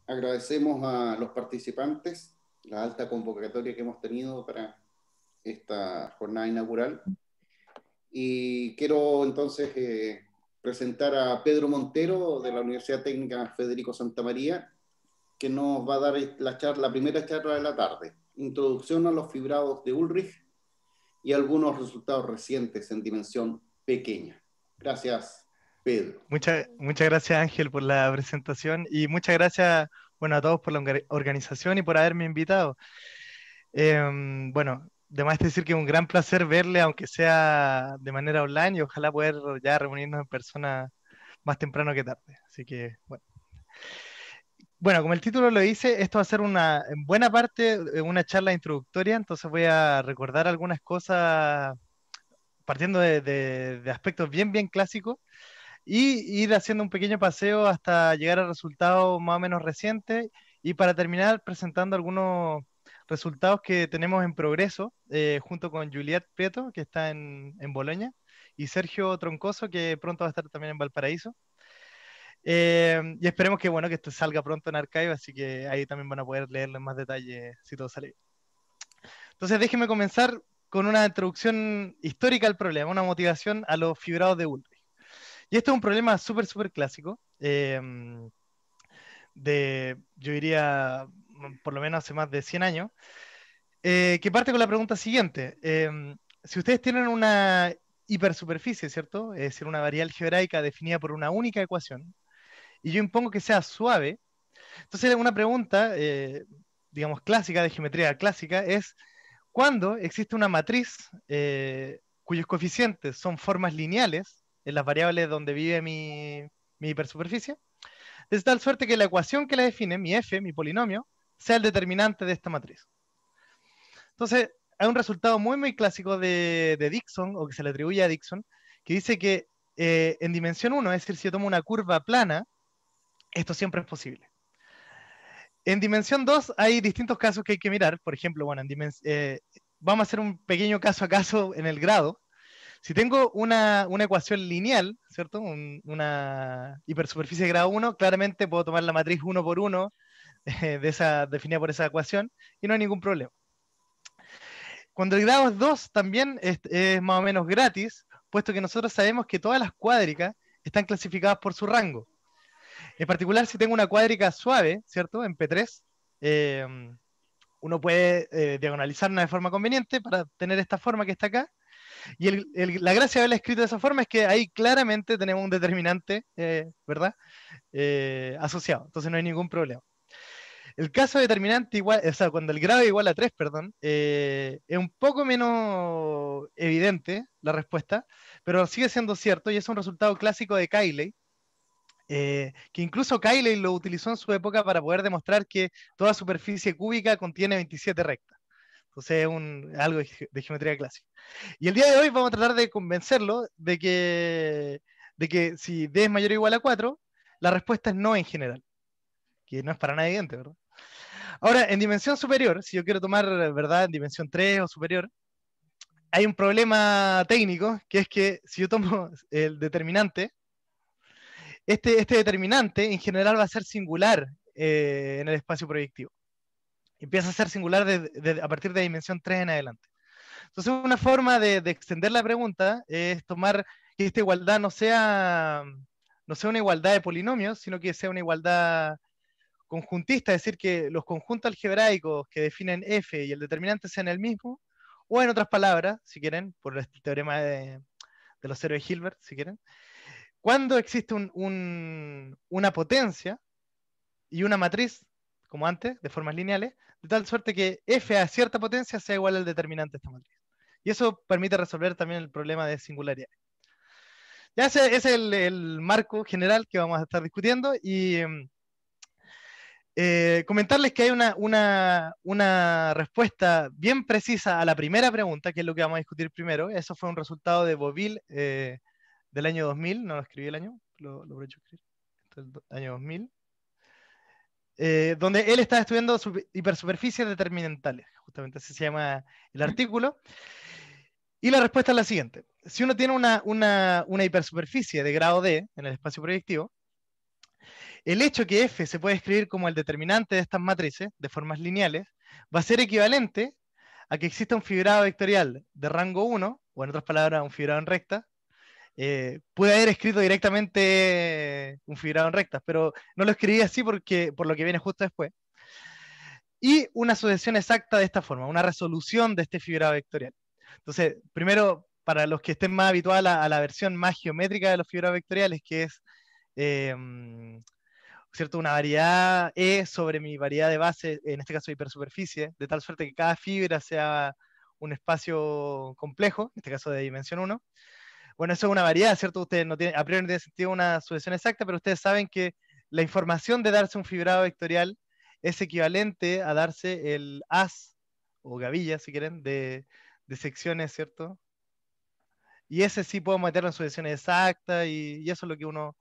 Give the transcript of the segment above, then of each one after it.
agradecemos a los participantes la alta convocatoria que hemos tenido para esta jornada inaugural. Y quiero entonces presentar a Pedro Montero de la Universidad Técnica Federico Santa María, que nos va a dar la primera charla de la tarde, Introducción a los fibrados de Ulrich y algunos resultados recientes en dimensión pequeña. Gracias, Pedro. Muchas gracias, Ángel, por la presentación y muchas gracias, bueno, a todos por la organización y por haberme invitado. Bueno, de más decir que es un gran placer verle, aunque sea de manera online, y ojalá poder ya reunirnos en persona más temprano que tarde. Así que, bueno. Bueno, como el título lo dice, esto va a ser en buena parte una charla introductoria, entonces voy a recordar algunas cosas partiendo de aspectos bien clásicos y ir haciendo un pequeño paseo hasta llegar a resultados más o menos recientes y para terminar presentando algunos resultados que tenemos en progreso junto con Juliet Prieto, que está en Boloña, y Sergio Troncoso, que pronto va a estar también en Valparaíso. Y esperemos que, bueno, que esto salga pronto en Archive, así que ahí también van a poder leerlo en más detalle si todo sale bien. Entonces déjenme comenzar con una introducción histórica al problema, una motivación a los fibrados de Ulrich. Y esto es un problema súper clásico, yo diría, por lo menos hace más de 100 años, que parte con la pregunta siguiente. Si ustedes tienen una hipersuperficie, ¿cierto? Es decir, una variable algebraica definida por una única ecuación, y yo impongo que sea suave, entonces una pregunta, digamos, clásica, de geometría clásica, es ¿cuándo existe una matriz cuyos coeficientes son formas lineales en las variables donde vive mi hipersuperficie? De tal suerte que la ecuación que la define, mi f, mi polinomio, sea el determinante de esta matriz. Entonces, hay un resultado muy clásico de Dixon, o que se le atribuye a Dixon, que dice que en dimensión 1, es decir, si yo tomo una curva plana, esto siempre es posible. En dimensión 2 hay distintos casos que hay que mirar. Por ejemplo, bueno, vamos a hacer un pequeño caso a caso en el grado. Si tengo una ecuación lineal, ¿cierto? Una hipersuperficie de grado 1, claramente puedo tomar la matriz 1 por 1 definida por esa ecuación y no hay ningún problema. Cuando el grado es 2 también es más o menos gratis, puesto que nosotros sabemos que todas las cuádricas están clasificadas por su rango. En particular, si tengo una cuádrica suave, ¿cierto? En P3, uno puede diagonalizarla de forma conveniente para tener esta forma que está acá. Y la gracia de haberla escrito de esa forma es que ahí claramente tenemos un determinante, ¿verdad? Asociado. Entonces no hay ningún problema. El caso determinante igual, o sea, cuando el grado es igual a 3, perdón, es un poco menos evidente la respuesta, pero sigue siendo cierto y es un resultado clásico de Cayley, que incluso Cayley lo utilizó en su época para poder demostrar que toda superficie cúbica contiene 27 rectas. Entonces es algo de geometría clásica. Y el día de hoy vamos a tratar de convencerlo de que si D es mayor o igual a 4, la respuesta es no en general, que no es para nada evidente, ¿verdad? Ahora, en dimensión superior, si yo quiero tomar, ¿verdad?, en dimensión 3 o superior, hay un problema técnico, que es que si yo tomo el determinante, este determinante en general va a ser singular en el espacio proyectivo. Empieza a ser singular a partir de dimensión 3 en adelante. Entonces, una forma de extender la pregunta es tomar que esta igualdad no sea una igualdad de polinomios, sino que sea una igualdad conjuntista, es decir, que los conjuntos algebraicos que definen f y el determinante sean el mismo, o en otras palabras, si quieren, por el teorema de los ceros de Hilbert, si quieren, cuando existe una potencia y una matriz, como antes, de formas lineales, de tal suerte que f a cierta potencia sea igual al determinante de esta matriz. Y eso permite resolver también el problema de singularidad. Ya ese es el marco general que vamos a estar discutiendo y comentarles que hay una respuesta bien precisa a la primera pregunta, que es lo que vamos a discutir primero. Eso fue un resultado de Boville del año 2000, no lo escribí el año, lo aprovecho de escribir, esto es el año 2000, donde él está estudiando hipersuperficies determinantales, justamente así se llama el artículo. Y la respuesta es la siguiente. Si uno tiene una hipersuperficie de grado D en el espacio proyectivo, el hecho que F se puede escribir como el determinante de estas matrices, de formas lineales, va a ser equivalente a que exista un fibrado vectorial de rango 1, o en otras palabras, un fibrado en recta. Pude haber escrito directamente un fibrado en rectas, pero no lo escribí así por lo que viene justo después. Y una sucesión exacta de esta forma, una resolución de este fibrado vectorial. Entonces, primero, para los que estén más habituados a la versión más geométrica de los fibrados vectoriales, que es ¿cierto? Una variedad E sobre mi variedad de base, en este caso hipersuperficie, de tal suerte que cada fibra sea un espacio complejo, en este caso de dimensión 1. Bueno, eso es una variedad, ¿cierto? Ustedes no tienen, a priori no tiene sentido una sucesión exacta, pero ustedes saben que la información de darse un fibrado vectorial es equivalente a darse el haz, o gavilla, si quieren, de secciones, ¿cierto? Y ese sí puedo meterlo en sucesiones exactas, y eso es lo que uno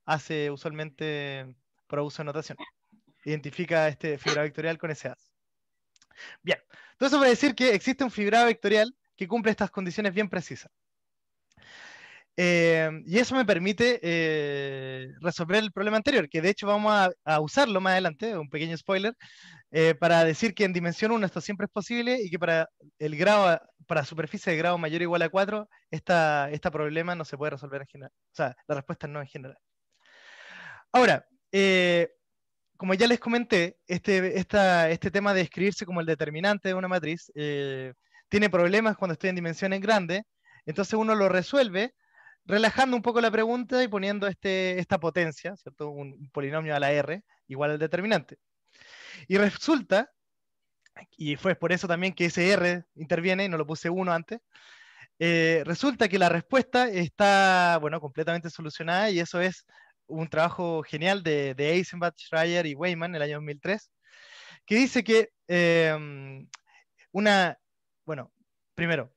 hace usualmente por uso de notación. Identifica este fibrado vectorial con ese haz. Bien, todo eso para decir que existe un fibrado vectorial que cumple estas condiciones bien precisas. Y eso me permite resolver el problema anterior, que de hecho vamos a usarlo más adelante, un pequeño spoiler, para decir que en dimensión 1 esto siempre es posible y que para superficie de grado mayor o igual a 4, este problema no se puede resolver en general. O sea, la respuesta no en general. Ahora, como ya les comenté, este tema de escribirse como el determinante de una matriz tiene problemas cuando estoy en dimensiones grandes, entonces uno lo resuelve relajando un poco la pregunta y poniendo esta potencia, ¿cierto? Un polinomio a la R igual al determinante. Y resulta, y fue por eso también que ese R interviene, y no lo puse 1 antes, resulta que la respuesta está, bueno, completamente solucionada, y eso es un trabajo genial de Eisenbach, Schreier y Weyman en el año 2003, que dice que bueno, primero,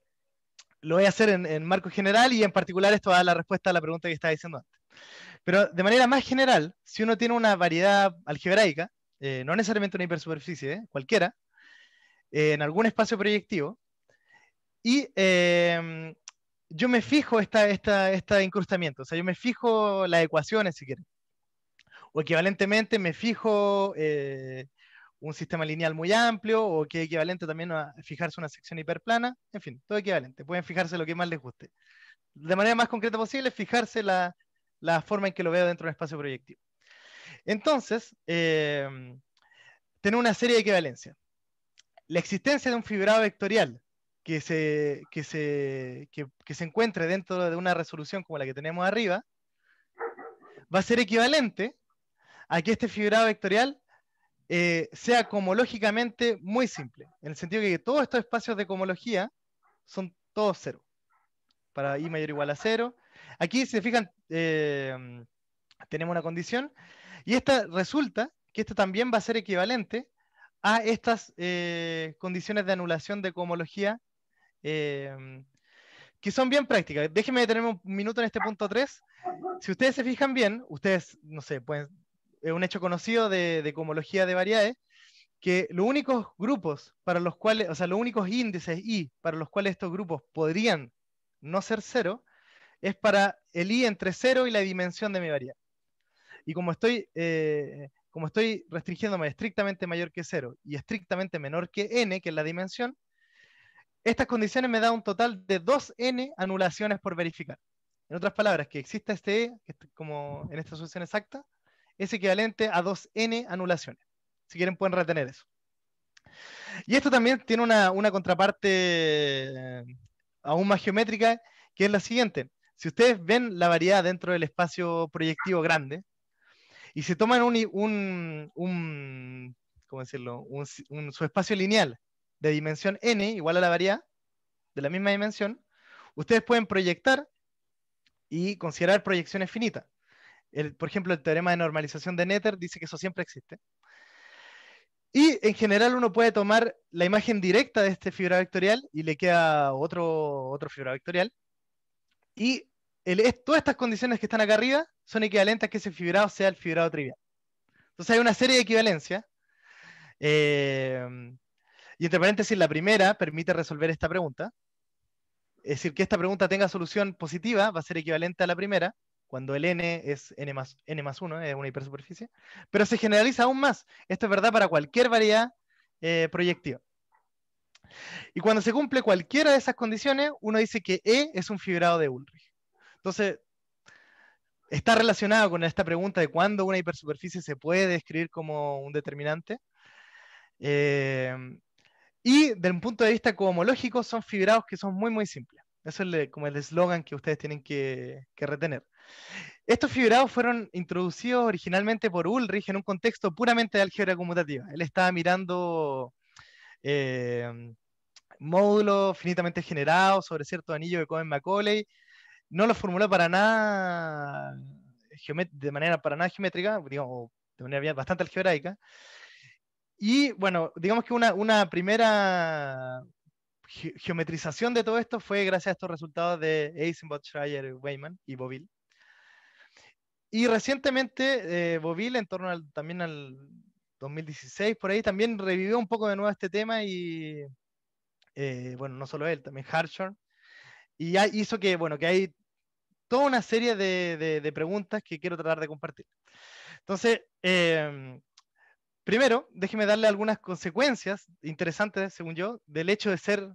lo voy a hacer en marco general y en particular esto da la respuesta a la pregunta que estaba diciendo antes. Pero de manera más general, si uno tiene una variedad algebraica, no necesariamente una hipersuperficie, cualquiera, en algún espacio proyectivo, y yo me fijo este incrustamiento, o sea, yo me fijo las ecuaciones si quieren, o equivalentemente me fijo un sistema lineal muy amplio, o que es equivalente también a fijarse una sección hiperplana, en fin, todo equivalente, pueden fijarse lo que más les guste. De manera más concreta posible, fijarse la forma en que lo veo dentro de un espacio proyectivo. Entonces, tener una serie de equivalencias. La existencia de un fibrado vectorial que se encuentre dentro de una resolución como la que tenemos arriba, va a ser equivalente a que este fibrado vectorial sea cohomológicamente muy simple, en el sentido de que todos estos espacios de cohomología son todos cero, para i mayor o igual a 0. Aquí, si se fijan, tenemos una condición, y esta resulta que esto también va a ser equivalente a estas condiciones de anulación de cohomología que son bien prácticas. Déjenme detenerme un minuto en este punto 3. Si ustedes se fijan bien, ustedes, no sé, es un hecho conocido de cohomología de variedades, que los únicos grupos para los cuales, o sea, los únicos índices i para los cuales estos grupos podrían no ser cero, es para el i entre 0 y la dimensión de mi variedad. Y como estoy restringiéndome estrictamente mayor que 0 y estrictamente menor que n, que es la dimensión, estas condiciones me dan un total de 2n anulaciones por verificar. En otras palabras, que exista este e, que como en esta solución exacta, es equivalente a 2n anulaciones. Si quieren pueden retener eso. Y esto también tiene una contraparte aún más geométrica, que es la siguiente. Si ustedes ven la variedad dentro del espacio proyectivo grande, y se toman ¿cómo decirlo? Su espacio lineal de dimensión n igual a la variedad, de la misma dimensión, ustedes pueden proyectar y considerar proyecciones finitas. Por ejemplo, el teorema de normalización de Noether dice que eso siempre existe. Y en general uno puede tomar la imagen directa de este fibrado vectorial y le queda otro fibrado vectorial. Y todas estas condiciones que están acá arriba son equivalentes a que ese fibrado sea el fibrado trivial. Entonces hay una serie de equivalencias. Y entre paréntesis, la primera permite resolver esta pregunta. Es decir, que esta pregunta tenga solución positiva va a ser equivalente a la primera, cuando el n es n más 1, es una hipersuperficie, pero se generaliza aún más. Esto es verdad para cualquier variedad proyectiva. Y cuando se cumple cualquiera de esas condiciones, uno dice que E es un fibrado de Ulrich. Entonces, está relacionado con esta pregunta de cuándo una hipersuperficie se puede describir como un determinante. Y desde un punto de vista cohomológico, son fibrados que son muy, muy simples. Eso es como el eslogan que ustedes tienen que retener. Estos fibrados fueron introducidos originalmente por Ulrich en un contexto puramente de álgebra conmutativa. Él estaba mirando módulos finitamente generados sobre cierto anillo de Cohen-Macaulay. No lo formuló para nada de manera para nada geométrica, digamos, de manera bastante algebraica. Y bueno, digamos que una primera geometrización de todo esto fue gracias a estos resultados de Eisenbach, Schreier, Weyman y Boville. Y recientemente Boville, en torno también al 2016, por ahí, también revivió un poco de nuevo este tema y, bueno, no solo él, también Hartshorne, y ya hizo que, bueno, que hay toda una serie de preguntas que quiero tratar de compartir. Entonces, primero, déjeme darle algunas consecuencias interesantes, según yo, del hecho de ser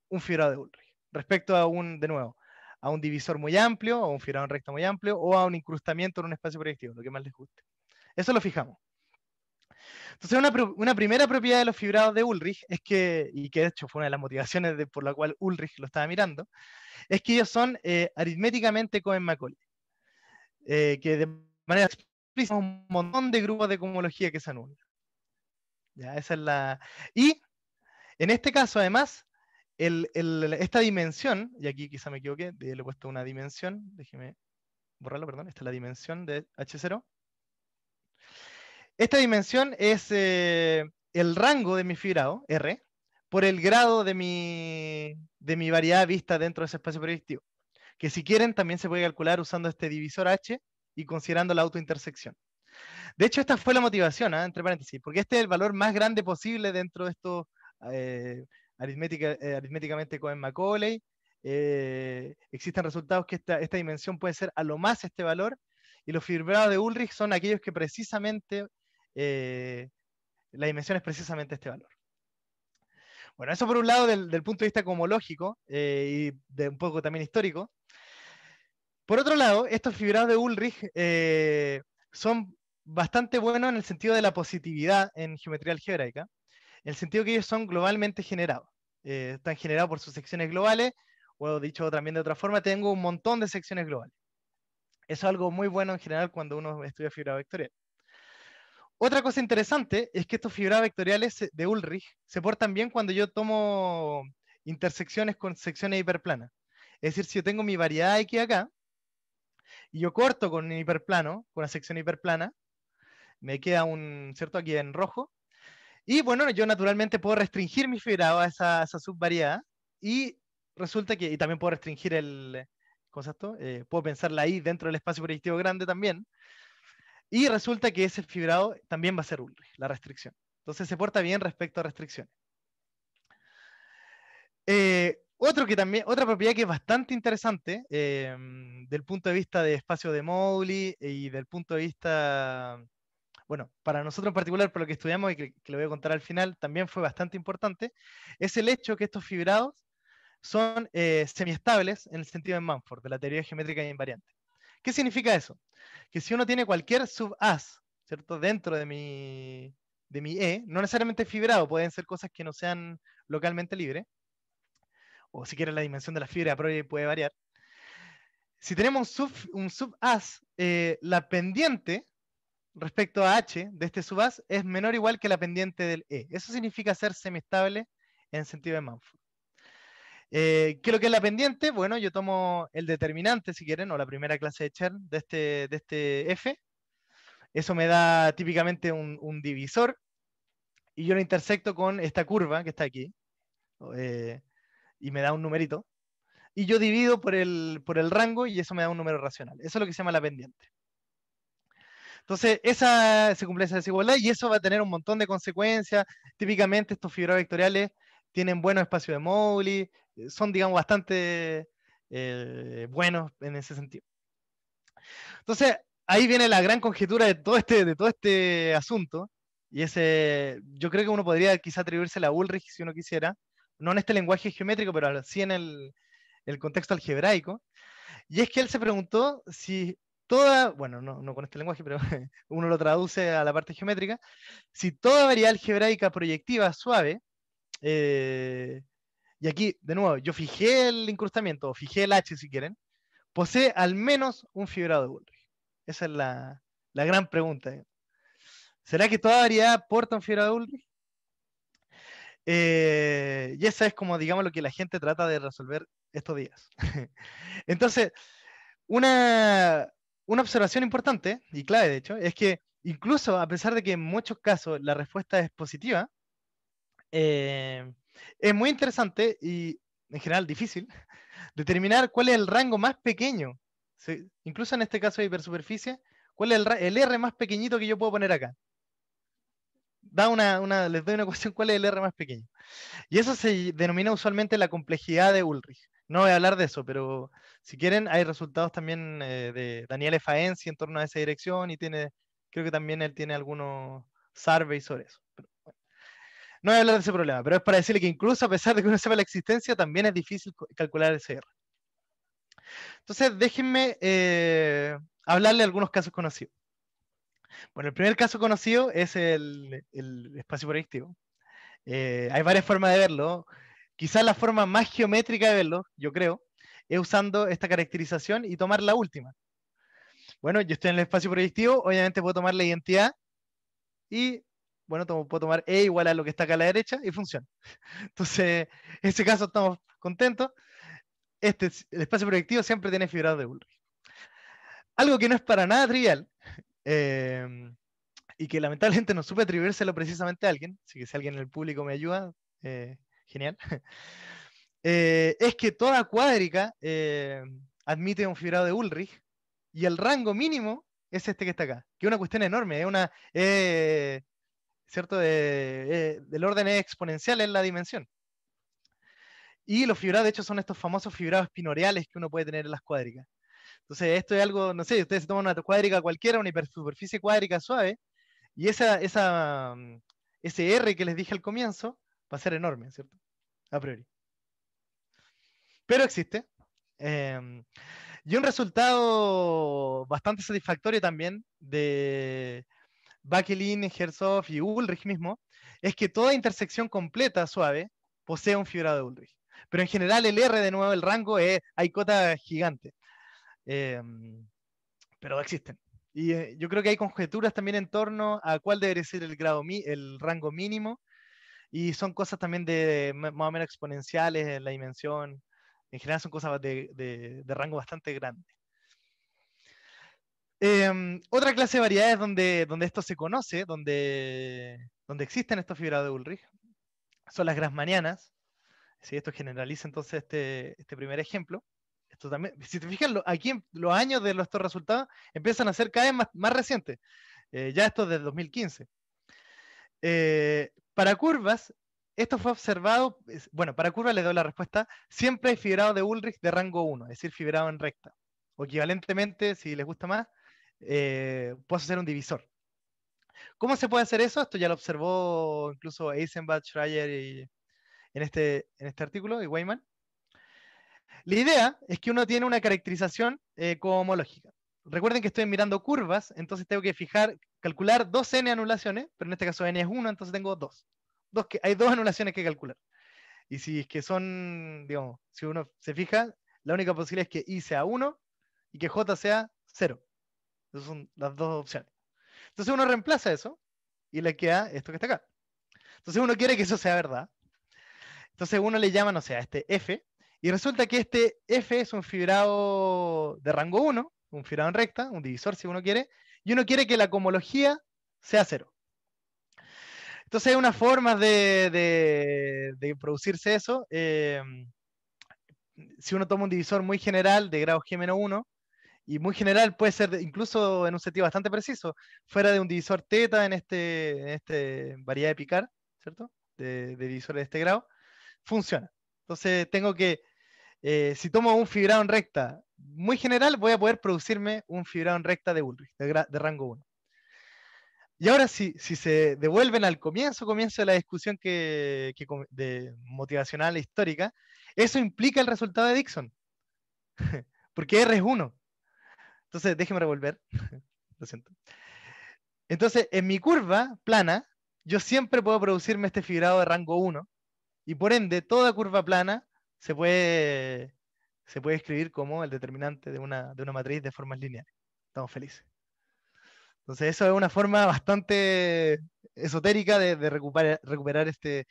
un fibrado de Ulrich, respecto a de nuevo, a un divisor muy amplio, o un fibrado en recta muy amplio, o a un incrustamiento en un espacio proyectivo, lo que más les guste. Eso lo fijamos. Entonces, una primera propiedad de los fibrados de Ulrich es que, y que de hecho fue una de las motivaciones por la cual Ulrich lo estaba mirando, es que ellos son aritméticamente Cohen-Macaulay, que de manera explícita un montón de grupos de cohomología que se anulan. Ya, esa es la... Y en este caso, además, esta dimensión, y aquí quizá me equivoqué, le he puesto una dimensión, déjeme borrarlo, perdón, esta es la dimensión de H0. Esta dimensión es el rango de mi fibrado, R, por el grado de mi variedad vista dentro de ese espacio proyectivo, que si quieren también se puede calcular usando este divisor H y considerando la autointersección. De hecho, esta fue la motivación, entre paréntesis, porque este es el valor más grande posible dentro de estos aritméticamente Cohen-Macaulay. Existen resultados que esta dimensión puede ser a lo más este valor, y los fibrados de Ulrich son aquellos que precisamente la dimensión es precisamente este valor. Bueno, eso por un lado del punto de vista cosmológico y de un poco también histórico. Por otro lado, estos fibrados de Ulrich son bastante buenos en el sentido de la positividad en geometría algebraica, en el sentido que ellos son globalmente generados. Están generados por sus secciones globales, o dicho también de otra forma, tengo un montón de secciones globales. Eso es algo muy bueno en general cuando uno estudia fibrado vectorial. Otra cosa interesante es que estos fibrados vectoriales de Ulrich se portan bien cuando yo tomo intersecciones con secciones hiperplanas. Es decir, si yo tengo mi variedad X acá, y yo corto con un hiperplano, con una sección hiperplana, me queda ¿cierto? Aquí en rojo. Y bueno, yo naturalmente puedo restringir mi fibrado a esa subvariedad, y resulta que, y también puedo restringir ¿cómo es esto? Puedo pensar la I dentro del espacio proyectivo grande también, y resulta que ese fibrado también va a ser Ulrich, la restricción. Entonces se porta bien respecto a restricciones. Otra propiedad que es bastante interesante del punto de vista de espacio de Mogli y del punto de vista, bueno, para nosotros en particular, por lo que estudiamos y que lo voy a contar al final, también fue bastante importante, es el hecho que estos fibrados son semiestables en el sentido de Mumford, de la teoría geométrica invariante. ¿Qué significa eso? Que si uno tiene cualquier sub-as, ¿cierto? Dentro de mi E, no necesariamente fibrado, pueden ser cosas que no sean localmente libres, o si quieren la dimensión de la fibra puede variar. Si tenemos un sub-as, la pendiente respecto a H de este sub-as es menor o igual que la pendiente del E. Eso significa ser semiestable en sentido de Mumford. ¿Qué es lo que es la pendiente? Bueno, yo tomo el determinante, si quieren, o la primera clase de Chern de este F. Eso me da típicamente un divisor, y yo lo intersecto con esta curva que está aquí, y me da un numerito. Y yo divido por el rango, y eso me da un número racional. Eso es lo que se llama la pendiente. Entonces, se cumple esa desigualdad, y eso va a tener un montón de consecuencias. Típicamente estos fibrados vectoriales tienen buenos espacios de Mogli, son, digamos, bastante buenos en ese sentido. Entonces, ahí viene la gran conjetura de todo este asunto, y yo creo que uno podría quizá atribuirse a Ulrich si uno quisiera, no en este lenguaje geométrico, pero sí en el contexto algebraico, y es que él se preguntó si bueno, no con este lenguaje, pero uno lo traduce a la parte geométrica, si toda variedad algebraica proyectiva suave, y aquí, de nuevo, yo fijé el incrustamiento, o fijé el H si quieren, posee al menos un fibrado de Ulrich. Esa es la gran pregunta. ¿Será que toda variedad porta un fibrado de Ulrich? Y esa es como, digamos, lo que la gente trata de resolver estos días. Entonces, una, una observación importante, y clave de hecho, es que incluso a pesar de que en muchos casos la respuesta es positiva, eh, es muy interesante y en general difícil determinar cuál es el rango más pequeño. Sí, incluso en este caso de hipersuperficie, cuál es el R más pequeñito que yo puedo poner acá. Les doy una ecuación, cuál es el R más pequeño. Y eso se denomina usualmente la complejidad de Ulrich. No voy a hablar de eso, pero si quieren, hay resultados también de Daniele Faenzi en torno a esa dirección y creo que también él tiene algunos surveys sobre eso. Pero, bueno, no voy a hablar de ese problema, pero es para decirle que incluso a pesar de que uno sepa la existencia, también es difícil calcular ese R. Entonces, déjenme hablarle de algunos casos conocidos. Bueno, el primer caso conocido es el espacio proyectivo. Hay varias formas de verlo. Quizás la forma más geométrica de verlo, yo creo, es usando esta caracterización y tomar la última. Bueno, yo estoy en el espacio proyectivo, obviamente puedo tomar la identidad y, bueno, puedo tomar E igual a lo que está acá a la derecha y funciona. Entonces, en ese caso estamos contentos. El espacio proyectivo siempre tiene fibrado de Ulrich. Algo que no es para nada trivial, eh, y que lamentablemente no supe atribuírselo precisamente a alguien, así que si alguien en el público me ayuda, genial, es que toda cuádrica admite un fibrado de Ulrich y el rango mínimo es este que está acá, que es una cuestión enorme, ¿cierto? Del orden exponencial en la dimensión. Y los fibrados, de hecho, son estos famosos fibrados espinoriales que uno puede tener en las cuádricas. Entonces, esto es algo, no sé, ustedes se toman una cuádrica cualquiera, una hipersuperficie cuádrica suave, y ese R que les dije al comienzo va a ser enorme, ¿cierto? A priori. Pero existe. Y un resultado bastante satisfactorio también de Bakelin, Herzog y Ulrich mismo, es que toda intersección completa suave posee un fibrado de Ulrich. Pero en general el R, de nuevo, el rango hay cotas gigantes. Pero existen. Y yo creo que hay conjeturas también en torno a cuál debería ser el rango mínimo. Y son cosas también más o menos exponenciales en la dimensión. En general son cosas de rango bastante grande. Otra clase de variedades donde esto se conoce, donde existen estos fibrados de Ulrich, son las grassmannianas. Si esto generaliza entonces este primer ejemplo. Esto también, si te fijas, aquí los años de estos resultados empiezan a ser cada vez más recientes. Ya esto es desde 2015. Para curvas, esto fue observado, bueno, para curvas le doy la respuesta, siempre hay fibrado de Ulrich de rango 1, es decir, fibrado en recta. O equivalentemente, si les gusta más, puedo hacer un divisor. ¿Cómo se puede hacer eso? Esto ya lo observó incluso Eisenbach, Schreier en este artículo, y Weyman. La idea es que uno tiene una caracterización cohomológica. Recuerden que estoy mirando curvas, entonces tengo que calcular dos n anulaciones, pero en este caso n es 1, entonces tengo hay dos anulaciones que calcular. Y si es que son, digamos, si uno se fija, la única posibilidad es que i sea 1 y que j sea 0. Esas son las dos opciones. Entonces uno reemplaza eso y le queda esto que está acá. Entonces uno quiere que eso sea verdad. Entonces uno le llama, no sé, a este f, y resulta que este f es un fibrado de rango 1, un fibrado en recta, un divisor si uno quiere, y uno quiere que la cohomología sea 0. Entonces hay unas formas de producirse eso. Si uno toma un divisor muy general de grado G-1, y muy general puede ser incluso en un sentido bastante preciso, fuera de un divisor teta en este variedad de Picard, ¿cierto? De divisores de este grado, funciona. Entonces tengo que, si tomo un fibrado en recta muy general, voy a poder producirme un fibrado en recta de Ulrich, de rango 1. Y ahora si se devuelven al comienzo de la discusión de motivacional e histórica, eso implica el resultado de Dixon, porque R es 1. Entonces, déjeme revolver. Lo siento. Entonces, en mi curva plana, yo siempre puedo producirme este fibrado de rango 1, y por ende, toda curva plana se puede escribir como el determinante de una matriz de formas lineales. Estamos felices. Entonces, eso es una forma bastante esotérica de recuperar este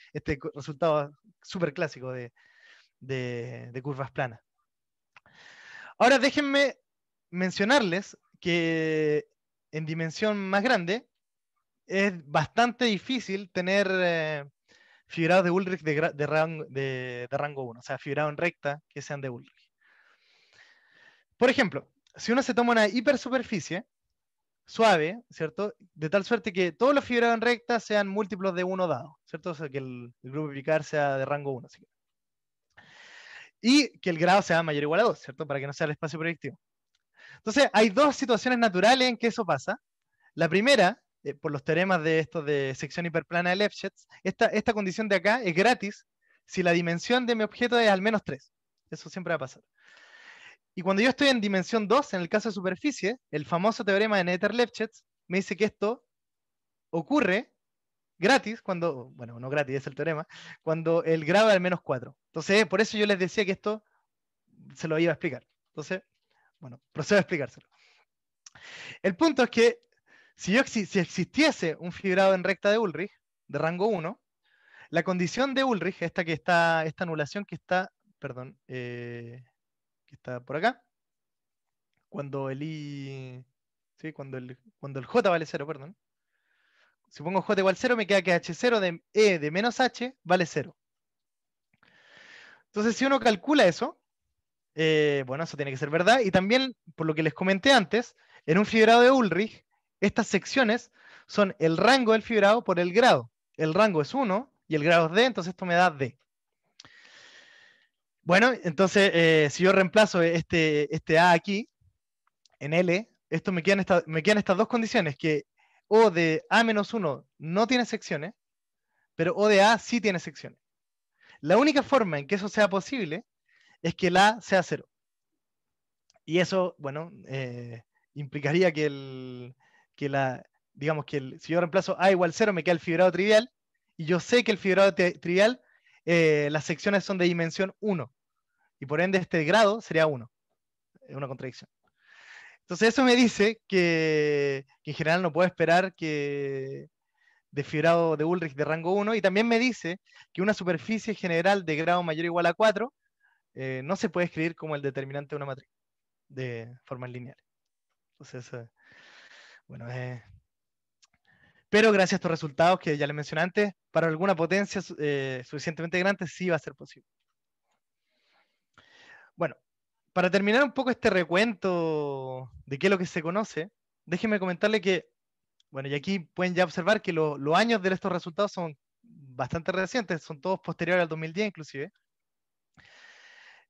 resultado súper clásico de curvas planas. Ahora, déjenme mencionarles que en dimensión más grande es bastante difícil tener fibrados de Ulrich de rango 1, o sea, fibrados en recta que sean de Ulrich. Por ejemplo, si uno se toma una hipersuperficie suave, ¿cierto? De tal suerte que todos los fibrados en recta sean múltiplos de 1 dado, ¿cierto? O sea, que el grupo Picard sea de rango 1. Así que. Y que el grado sea mayor o igual a 2, ¿cierto? Para que no sea el espacio proyectivo. Entonces, hay dos situaciones naturales en que eso pasa. La primera, por los teoremas de estos de sección hiperplana de Lefschetz, esta condición de acá es gratis si la dimensión de mi objeto es al menos 3. Eso siempre va a pasar. Y cuando yo estoy en dimensión 2, en el caso de superficie, el famoso teorema de Noether-Lefschetz me dice que esto ocurre gratis, cuando, bueno, no gratis, es el teorema, cuando el grado es al menos 4. Entonces, por eso yo les decía que esto se lo iba a explicar. Entonces, bueno, procedo a explicárselo. El punto es que si existiese un fibrado en recta de Ulrich, de rango 1, la condición de Ulrich, esta anulación que está, perdón, que está por acá, cuando el I, ¿sí? cuando el J vale 0, perdón. Si pongo J igual 0, me queda que H0 de E de menos H vale 0. Entonces, si uno calcula eso, bueno, eso tiene que ser verdad. Y también, por lo que les comenté antes, en un fibrado de Ulrich, estas secciones son el rango del fibrado por el grado. El rango es 1 y el grado es D, entonces esto me da D. Bueno, entonces, si yo reemplazo este A aquí, en L, esto me quedan estas dos condiciones, que O de A-1 no tiene secciones, pero O de A sí tiene secciones. La única forma en que eso sea posible es que el A sea 0. Y eso, bueno, implicaría digamos que si yo reemplazo A igual 0, me queda el fibrado trivial, y yo sé que el fibrado trivial, las secciones son de dimensión 1, y por ende este grado sería 1. Es una contradicción. Entonces eso me dice que en general no puedo esperar que de fibrado de Ulrich de rango 1, y también me dice que una superficie general de grado mayor o igual a 4 no se puede escribir como el determinante de una matriz de formas lineales. Entonces, bueno, pero gracias a estos resultados que ya les mencioné antes, para alguna potencia suficientemente grande sí va a ser posible. Bueno, para terminar un poco este recuento de qué es lo que se conoce, déjenme comentarle que, bueno, y aquí pueden ya observar que los años de estos resultados son bastante recientes, son todos posteriores al 2010 inclusive.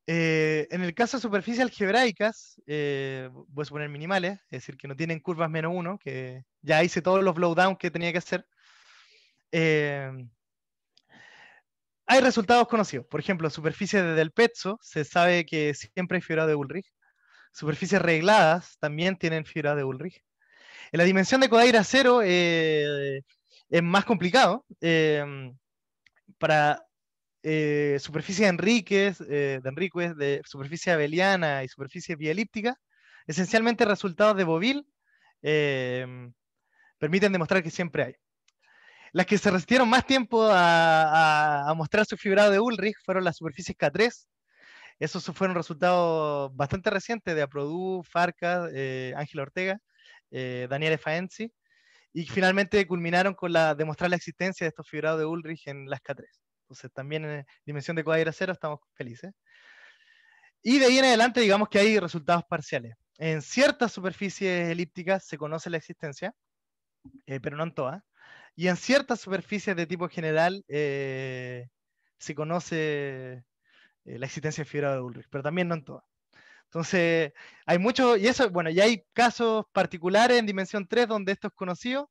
En el caso de superficies algebraicas, voy a suponer minimales, es decir, que no tienen curvas -1, que ya hice todos los blowdowns que tenía que hacer. Hay resultados conocidos. Por ejemplo, superficies de Del Pezzo, se sabe que siempre hay fibrado de Ulrich. Superficies regladas también tienen fibrado de Ulrich. En la dimensión de Kodaira 0 es más complicado. Para superficie de Enríquez, de superficie abeliana y superficie bielíptica, esencialmente resultados de Boville permiten demostrar que siempre hay. Las que se resistieron más tiempo a mostrar su fibrado de Ulrich fueron las superficies K3. Esos fueron resultados bastante recientes de Aprodu, Farkas, Ángel Ortega, Daniele Faenzi, y finalmente culminaron con demostrar la existencia de estos fibrados de Ulrich en las K3. Entonces también en dimensión de Kodaira 0 estamos felices. Y de ahí en adelante digamos que hay resultados parciales. En ciertas superficies elípticas se conoce la existencia, pero no en todas. Y en ciertas superficies de tipo general se conoce la existencia de fibrado de Ulrich, pero también no en todas. Entonces, hay mucho, y eso, bueno, ya hay casos particulares en dimensión 3 donde esto es conocido,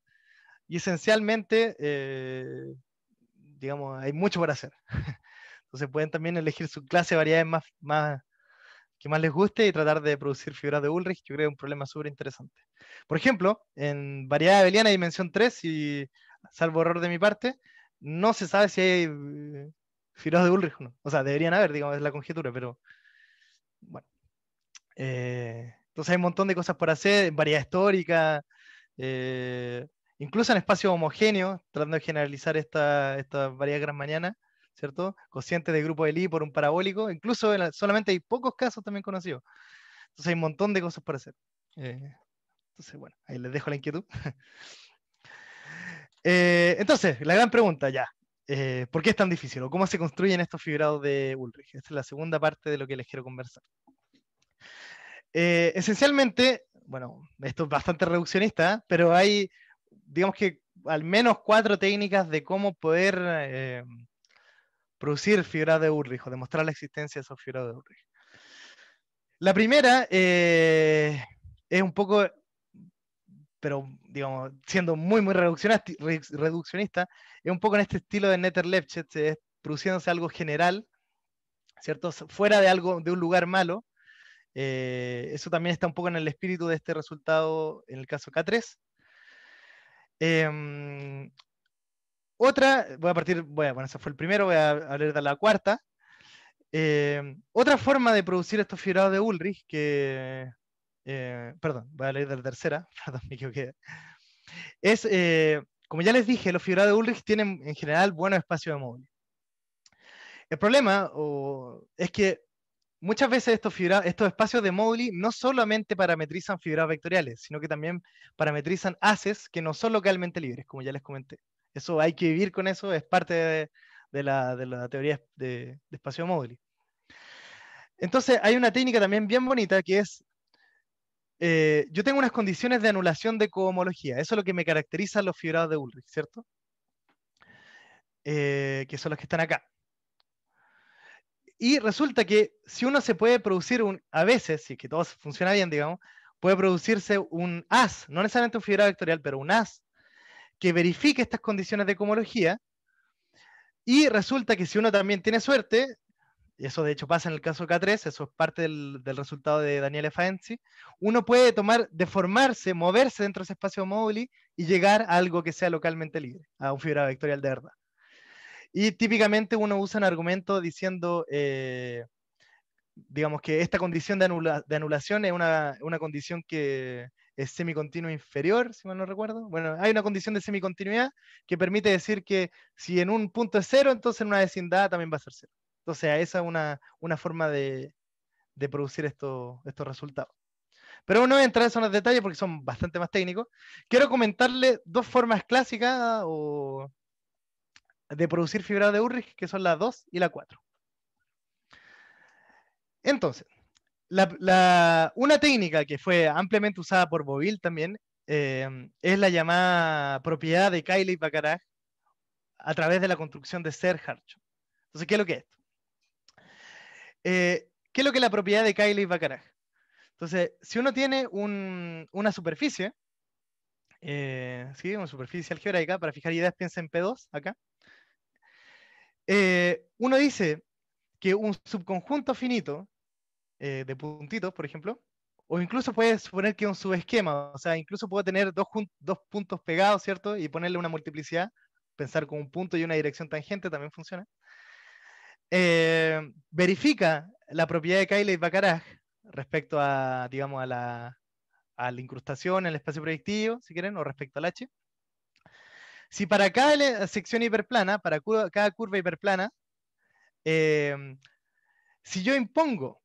y esencialmente, digamos, hay mucho por hacer. Entonces pueden también elegir su clase de variedades que más les guste y tratar de producir figuras de Ulrich. Yo creo que es un problema súper interesante. Por ejemplo, en variedad abeliana dimensión 3, y salvo error de mi parte, no se sabe si hay figuras de Ulrich o no. O sea, deberían haber, digamos, es la conjetura, pero bueno. Entonces hay un montón de cosas por hacer, en variedad histórica, eh, incluso en espacios homogéneos, tratando de generalizar esta variedad gran mañana, ¿cierto? Cociente de grupo de Lie por un parabólico, incluso solamente hay pocos casos también conocidos. Entonces hay un montón de cosas por hacer. Entonces, bueno, ahí les dejo la inquietud. Entonces, la gran pregunta ya. ¿Por qué es tan difícil? ¿O cómo se construyen estos fibrados de Ulrich? Esta es la segunda parte de lo que les quiero conversar. Esencialmente, bueno, esto es bastante reduccionista, pero hay, digamos que al menos 4 técnicas de cómo poder producir fibra de Ulrich o demostrar la existencia de esos fibrados de Ulrich. La primera es un poco, pero digamos, siendo muy reduccionista, es un poco en este estilo de Nether-Lefschetz, produciéndose algo general, ¿cierto? Fuera de algo, de un lugar malo. Eso también está un poco en el espíritu de este resultado en el caso K3. Otra, voy a partir, bueno, ese fue el primero, voy a hablar de la cuarta. Otra forma de producir estos fibrados de Ulrich, perdón, voy a leer de la tercera, perdón, me equivoqué. Es, como ya les dije, los fibrados de Ulrich tienen en general buenos espacios de móvil. El problema es que muchas veces estos espacios de Mowgli no solamente parametrizan fibras vectoriales, sino que también parametrizan haces que no son localmente libres, como ya les comenté. Eso hay que vivir con eso, es parte de la teoría de espacio de Mowgli. Entonces hay una técnica también bien bonita que es, yo tengo unas condiciones de anulación de cohomología, eso es lo que me caracteriza a los fibrados de Ulrich, ¿cierto? Que son los que están acá. Y resulta que si uno se puede producir a veces, si es que todo funciona bien, digamos, puede producirse un as, no necesariamente un fibrado vectorial, pero un as que verifique estas condiciones de cohomología. Y resulta que si uno también tiene suerte, y eso de hecho pasa en el caso K3, eso es parte del resultado de Daniele Faenzi, uno puede deformarse, moverse dentro de ese espacio móvil y llegar a algo que sea localmente libre, a un fibrado vectorial de verdad. Y típicamente uno usa un argumento diciendo, digamos que esta condición de anulación es una condición que es semicontinua inferior, si mal no recuerdo. Bueno, hay una condición de semicontinuidad que permite decir que si en un punto es cero, entonces en una vecindad también va a ser cero. Entonces, esa es una forma de producir estos resultados. Pero no voy a entrar en esos detalles porque son bastante más técnicos. Quiero comentarle 2 formas clásicas de producir fibrado de Ulrich, que son la 2 y la 4. Entonces, una técnica que fue ampliamente usada por Boville también es la llamada propiedad de Cayley-Bacharach a través de la construcción de Serre-Hartshorne. Entonces, ¿qué es lo que es esto? ¿Qué es lo que es la propiedad de Cayley-Bacharach? Entonces, si uno tiene una superficie, ¿sí? Una superficie algebraica, para fijar ideas piensa en P2 acá. Uno dice que un subconjunto finito de puntitos, por ejemplo, o incluso puedes suponer que es un subesquema, o sea, incluso puedo tener dos puntos pegados, ¿cierto? Y ponerle una multiplicidad, pensar con un punto y una dirección tangente también funciona. Verifica la propiedad de Cayley-Bacharach respecto a, digamos, a la incrustación en el espacio proyectivo, si quieren, o respecto al H. Si para cada sección hiperplana, para cada curva hiperplana, si yo impongo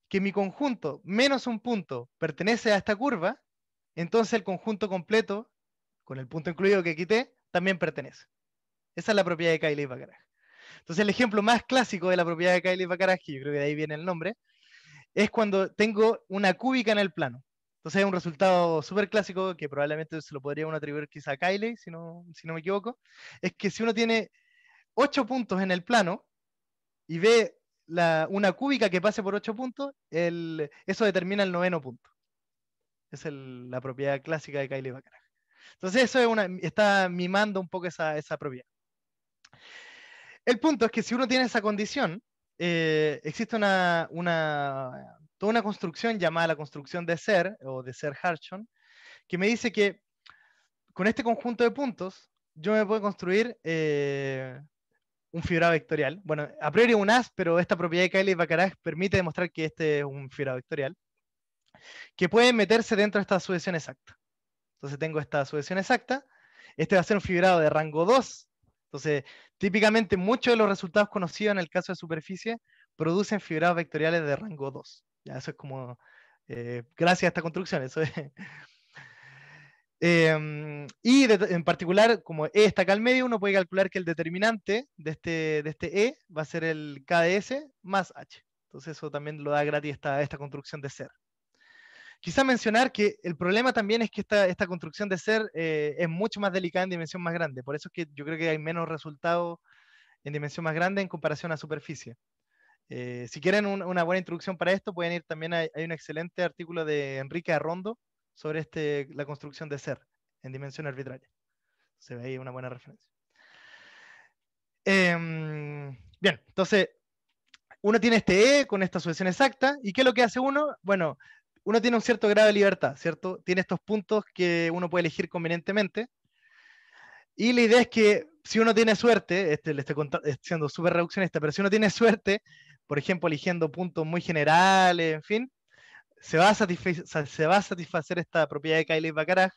que mi conjunto menos un punto pertenece a esta curva, entonces el conjunto completo, con el punto incluido que quité, también pertenece. Esa es la propiedad de Cayley-Bacharach. Entonces el ejemplo más clásico de la propiedad de Cayley-Bacharach, que yo creo que de ahí viene el nombre, es cuando tengo una cúbica en el plano. Entonces es un resultado súper clásico que probablemente se lo podría uno atribuir quizá a Cayley, si no me equivoco, es que si uno tiene 8 puntos en el plano y ve una cúbica que pase por 8 puntos, eso determina el noveno punto. Esa es la propiedad clásica de Cayley-Bacharach. Entonces eso está mimando un poco esa propiedad. El punto es que si uno tiene esa condición, existe toda una construcción llamada la construcción de Serre, o de Serre-Hartshorne, que me dice que con este conjunto de puntos, yo me puedo construir un fibrado vectorial. Bueno, a priori un as, pero esta propiedad de Cayley-Bacharach permite demostrar que este es un fibrado vectorial, que puede meterse dentro de esta sucesión exacta. Entonces tengo esta sucesión exacta. Este va a ser un fibrado de rango 2. Entonces, típicamente muchos de los resultados conocidos en el caso de superficie producen fibrados vectoriales de rango 2. Ya, eso es como, gracias a esta construcción, eso es. En particular, como E está acá al medio, uno puede calcular que el determinante de este E va a ser el KDS más H. Entonces eso también lo da gratis esta construcción de Serre. Quizá mencionar que el problema también es que esta construcción de Serre es mucho más delicada en dimensión más grande. Por eso es que yo creo que hay menos resultados en dimensión más grande en comparación a superficie. Si quieren una buena introducción para esto, pueden ir también, hay un excelente artículo de Enrique Arrondo sobre la construcción de Serre en dimensión arbitraria. Se ve ahí una buena referencia. Bien, entonces uno tiene este E con esta sucesión exacta, ¿y qué es lo que hace uno? Bueno, uno tiene un cierto grado de libertad, ¿cierto? Tiene estos puntos que uno puede elegir convenientemente, y la idea es que si uno tiene suerte, le estoy siendo súper reduccionista, pero si uno tiene suerte, por ejemplo, eligiendo puntos muy generales, en fin, se va a satisfacer esta propiedad de Cayley-Bacharach.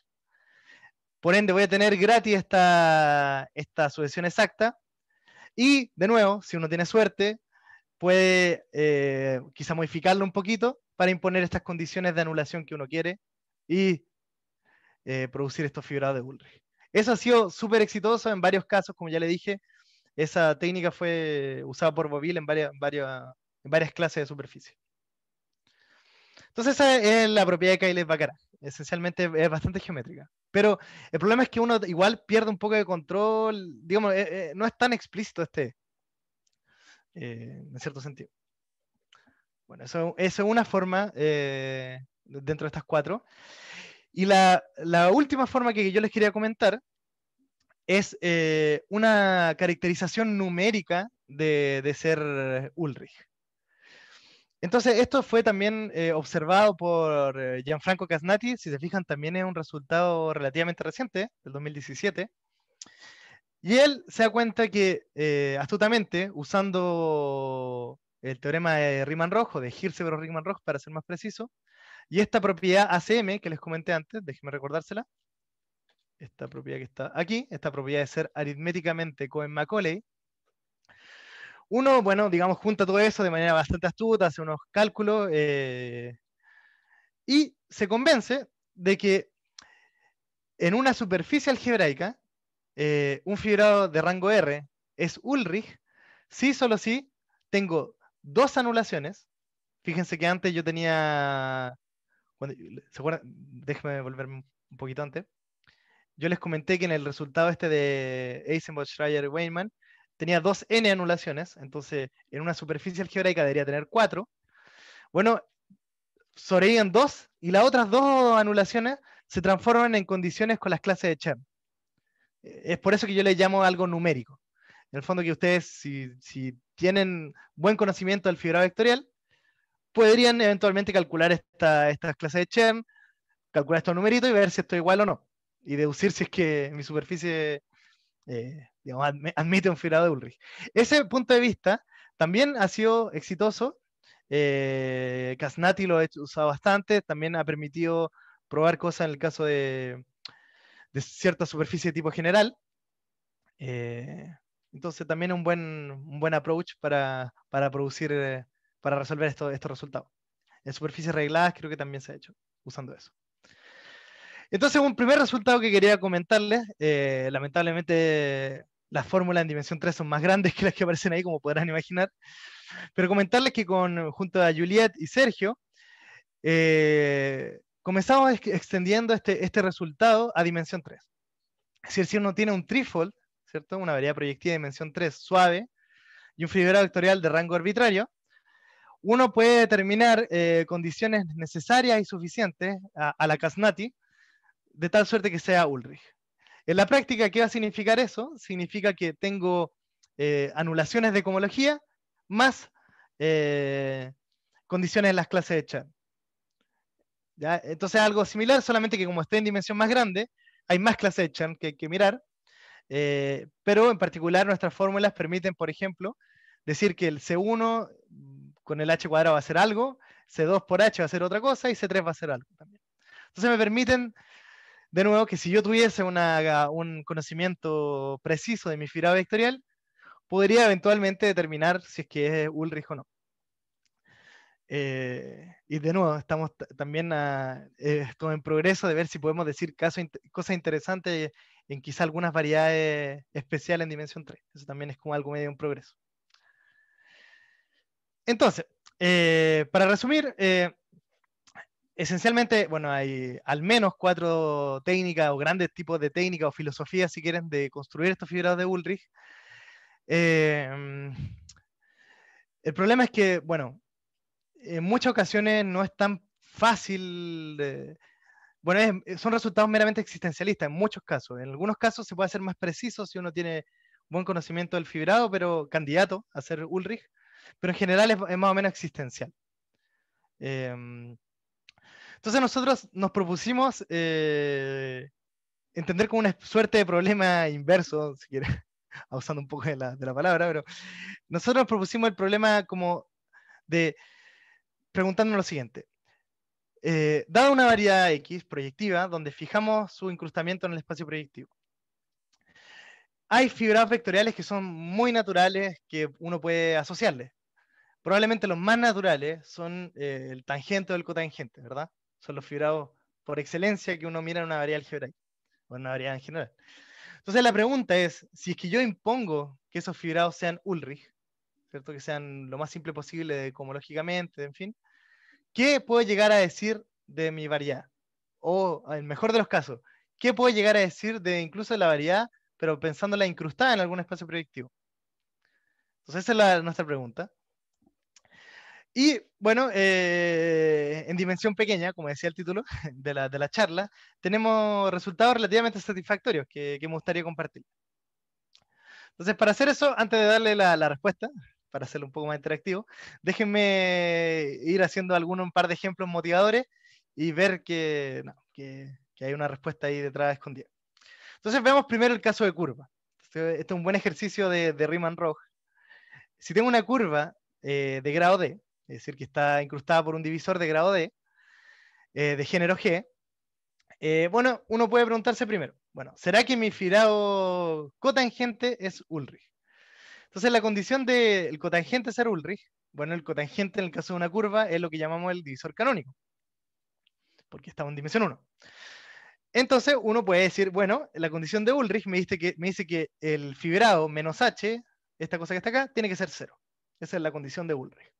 Por ende, voy a tener gratis esta sucesión exacta. Y, de nuevo, si uno tiene suerte, puede quizá modificarlo un poquito para imponer estas condiciones de anulación que uno quiere y producir estos fibrados de Ulrich. Eso ha sido súper exitoso en varios casos, como ya le dije. Esa técnica fue usada por Boville en varias clases de superficie. Entonces esa es la propiedad de Cayley-Bacharach. Esencialmente es bastante geométrica. Pero el problema es que uno igual pierde un poco de control. Digamos, no es tan explícito en cierto sentido. Bueno, eso es una forma dentro de estas cuatro. Y la última forma que yo les quería comentar es una caracterización numérica de Serre Ulrich. Entonces, esto fue también observado por Gianfranco Casnati. Si se fijan, también es un resultado relativamente reciente, del 2017. Y él se da cuenta que, astutamente, usando el teorema de Riemann-Roch, o de Hirzebro-Riemann-Roch, para ser más preciso, y esta propiedad ACM que les comenté antes, déjenme recordársela, esta propiedad que está aquí, esta propiedad de ser aritméticamente Cohen-Macaulay, uno, bueno, digamos, junta todo eso de manera bastante astuta, hace unos cálculos y se convence de que en una superficie algebraica, un fibrado de rango R es Ulrich, si solo si tengo dos anulaciones. Fíjense que antes yo tenía, ¿se acuerdan? Déjenme volverme un poquito antes. Yo les comenté que en el resultado este de Eisenbach, Schreier y Weinmann tenía 2n anulaciones, entonces en una superficie algebraica debería tener 4. Bueno, sobreviven 2 y las otras 2 anulaciones se transforman en condiciones con las clases de Chern. Es por eso que yo le llamo algo numérico. En el fondo que ustedes, si tienen buen conocimiento del fibrado vectorial, podrían eventualmente calcular estas clases de Chern, calcular estos numeritos y ver si esto es igual o no. Y deducir si es que mi superficie digamos, admite un fibrado de Ulrich. Ese punto de vista también ha sido exitoso. Casnati lo ha usado bastante, también ha permitido probar cosas en el caso de cierta superficie de tipo general. Entonces también un buen approach para producir, para resolver estos resultados. En superficies regladas creo que también se ha hecho usando eso. Entonces, un primer resultado que quería comentarles, lamentablemente las fórmulas en dimensión 3 son más grandes que las que aparecen ahí, como podrán imaginar, pero comentarles que junto a Juliet y Sergio, comenzamos extendiendo este resultado a dimensión 3. Es decir, si uno tiene un trifold, ¿cierto? Una variedad proyectiva de dimensión 3 suave, y un fibrado vectorial de rango arbitrario, uno puede determinar condiciones necesarias y suficientes a la Casnati, de tal suerte que sea Ulrich. En la práctica, ¿qué va a significar eso? Significa que tengo anulaciones de cohomología más condiciones en las clases de Chern. ¿Ya? Entonces algo similar, solamente que como estoy en dimensión más grande, hay más clases de Chern que hay que mirar, pero en particular nuestras fórmulas permiten, por ejemplo, decir que el C1 con el H cuadrado va a ser algo, C2 por H va a ser otra cosa y C3 va a ser algo también. Entonces me permiten, de nuevo, que si yo tuviese un conocimiento preciso de mi fibrado vectorial, podría eventualmente determinar si es que es Ulrich o no. Y de nuevo, estamos también esto en progreso de ver si podemos decir cosas interesantes en quizá algunas variedades especiales en dimensión 3. Eso también es como algo medio en progreso. Entonces, para resumir, esencialmente, bueno, hay al menos 4 técnicas o grandes tipos de técnicas o filosofías, si quieren, de construir estos fibrados de Ulrich. El problema es que, bueno, en muchas ocasiones no es tan fácil. Bueno, son resultados meramente existencialistas en muchos casos. En algunos casos se puede hacer más preciso si uno tiene buen conocimiento del fibrado, pero candidato a ser Ulrich. Pero en general es más o menos existencial. Entonces nosotros nos propusimos entender como una suerte de problema inverso, si quieres, abusando un poco de la palabra, pero nosotros nos propusimos el problema como de preguntándonos lo siguiente. Dada una variedad X proyectiva, donde fijamos su incrustamiento en el espacio proyectivo, hay fibrados vectoriales que son muy naturales que uno puede asociarles. Probablemente los más naturales son el tangente o el cotangente, ¿verdad? Son los fibrados por excelencia que uno mira en una variedad algebraica, o en una variedad en general. Entonces la pregunta es, si es que yo impongo que esos fibrados sean Ulrich, ¿cierto? Que sean lo más simple posible cohomológicamente, en fin, ¿qué puedo llegar a decir de mi variedad? O, en el mejor de los casos, ¿qué puedo llegar a decir de incluso de la variedad, pero pensándola incrustada en algún espacio proyectivo? Entonces esa es nuestra pregunta. Y bueno, en dimensión pequeña, como decía el título de la charla, tenemos resultados relativamente satisfactorios que me gustaría compartir. Entonces, para hacer eso, antes de darle la respuesta, para hacerlo un poco más interactivo, déjenme ir haciendo un par de ejemplos motivadores y ver que hay una respuesta ahí detrás escondida. Entonces, veamos primero el caso de curva. Este es un buen ejercicio de Riemann-Roch. Si tengo una curva de grado D, es decir, que está incrustada por un divisor de grado D, de género G, bueno, uno puede preguntarse primero, bueno, ¿será que mi fibrado cotangente es Ulrich? Entonces la condición del cotangente ser Ulrich, bueno, el cotangente en el caso de una curva es lo que llamamos el divisor canónico, porque estamos en dimensión 1. Entonces uno puede decir, bueno, la condición de Ulrich me dice que el fibrado menos h, esta cosa que está acá, tiene que ser 0. Esa es la condición de Ulrich.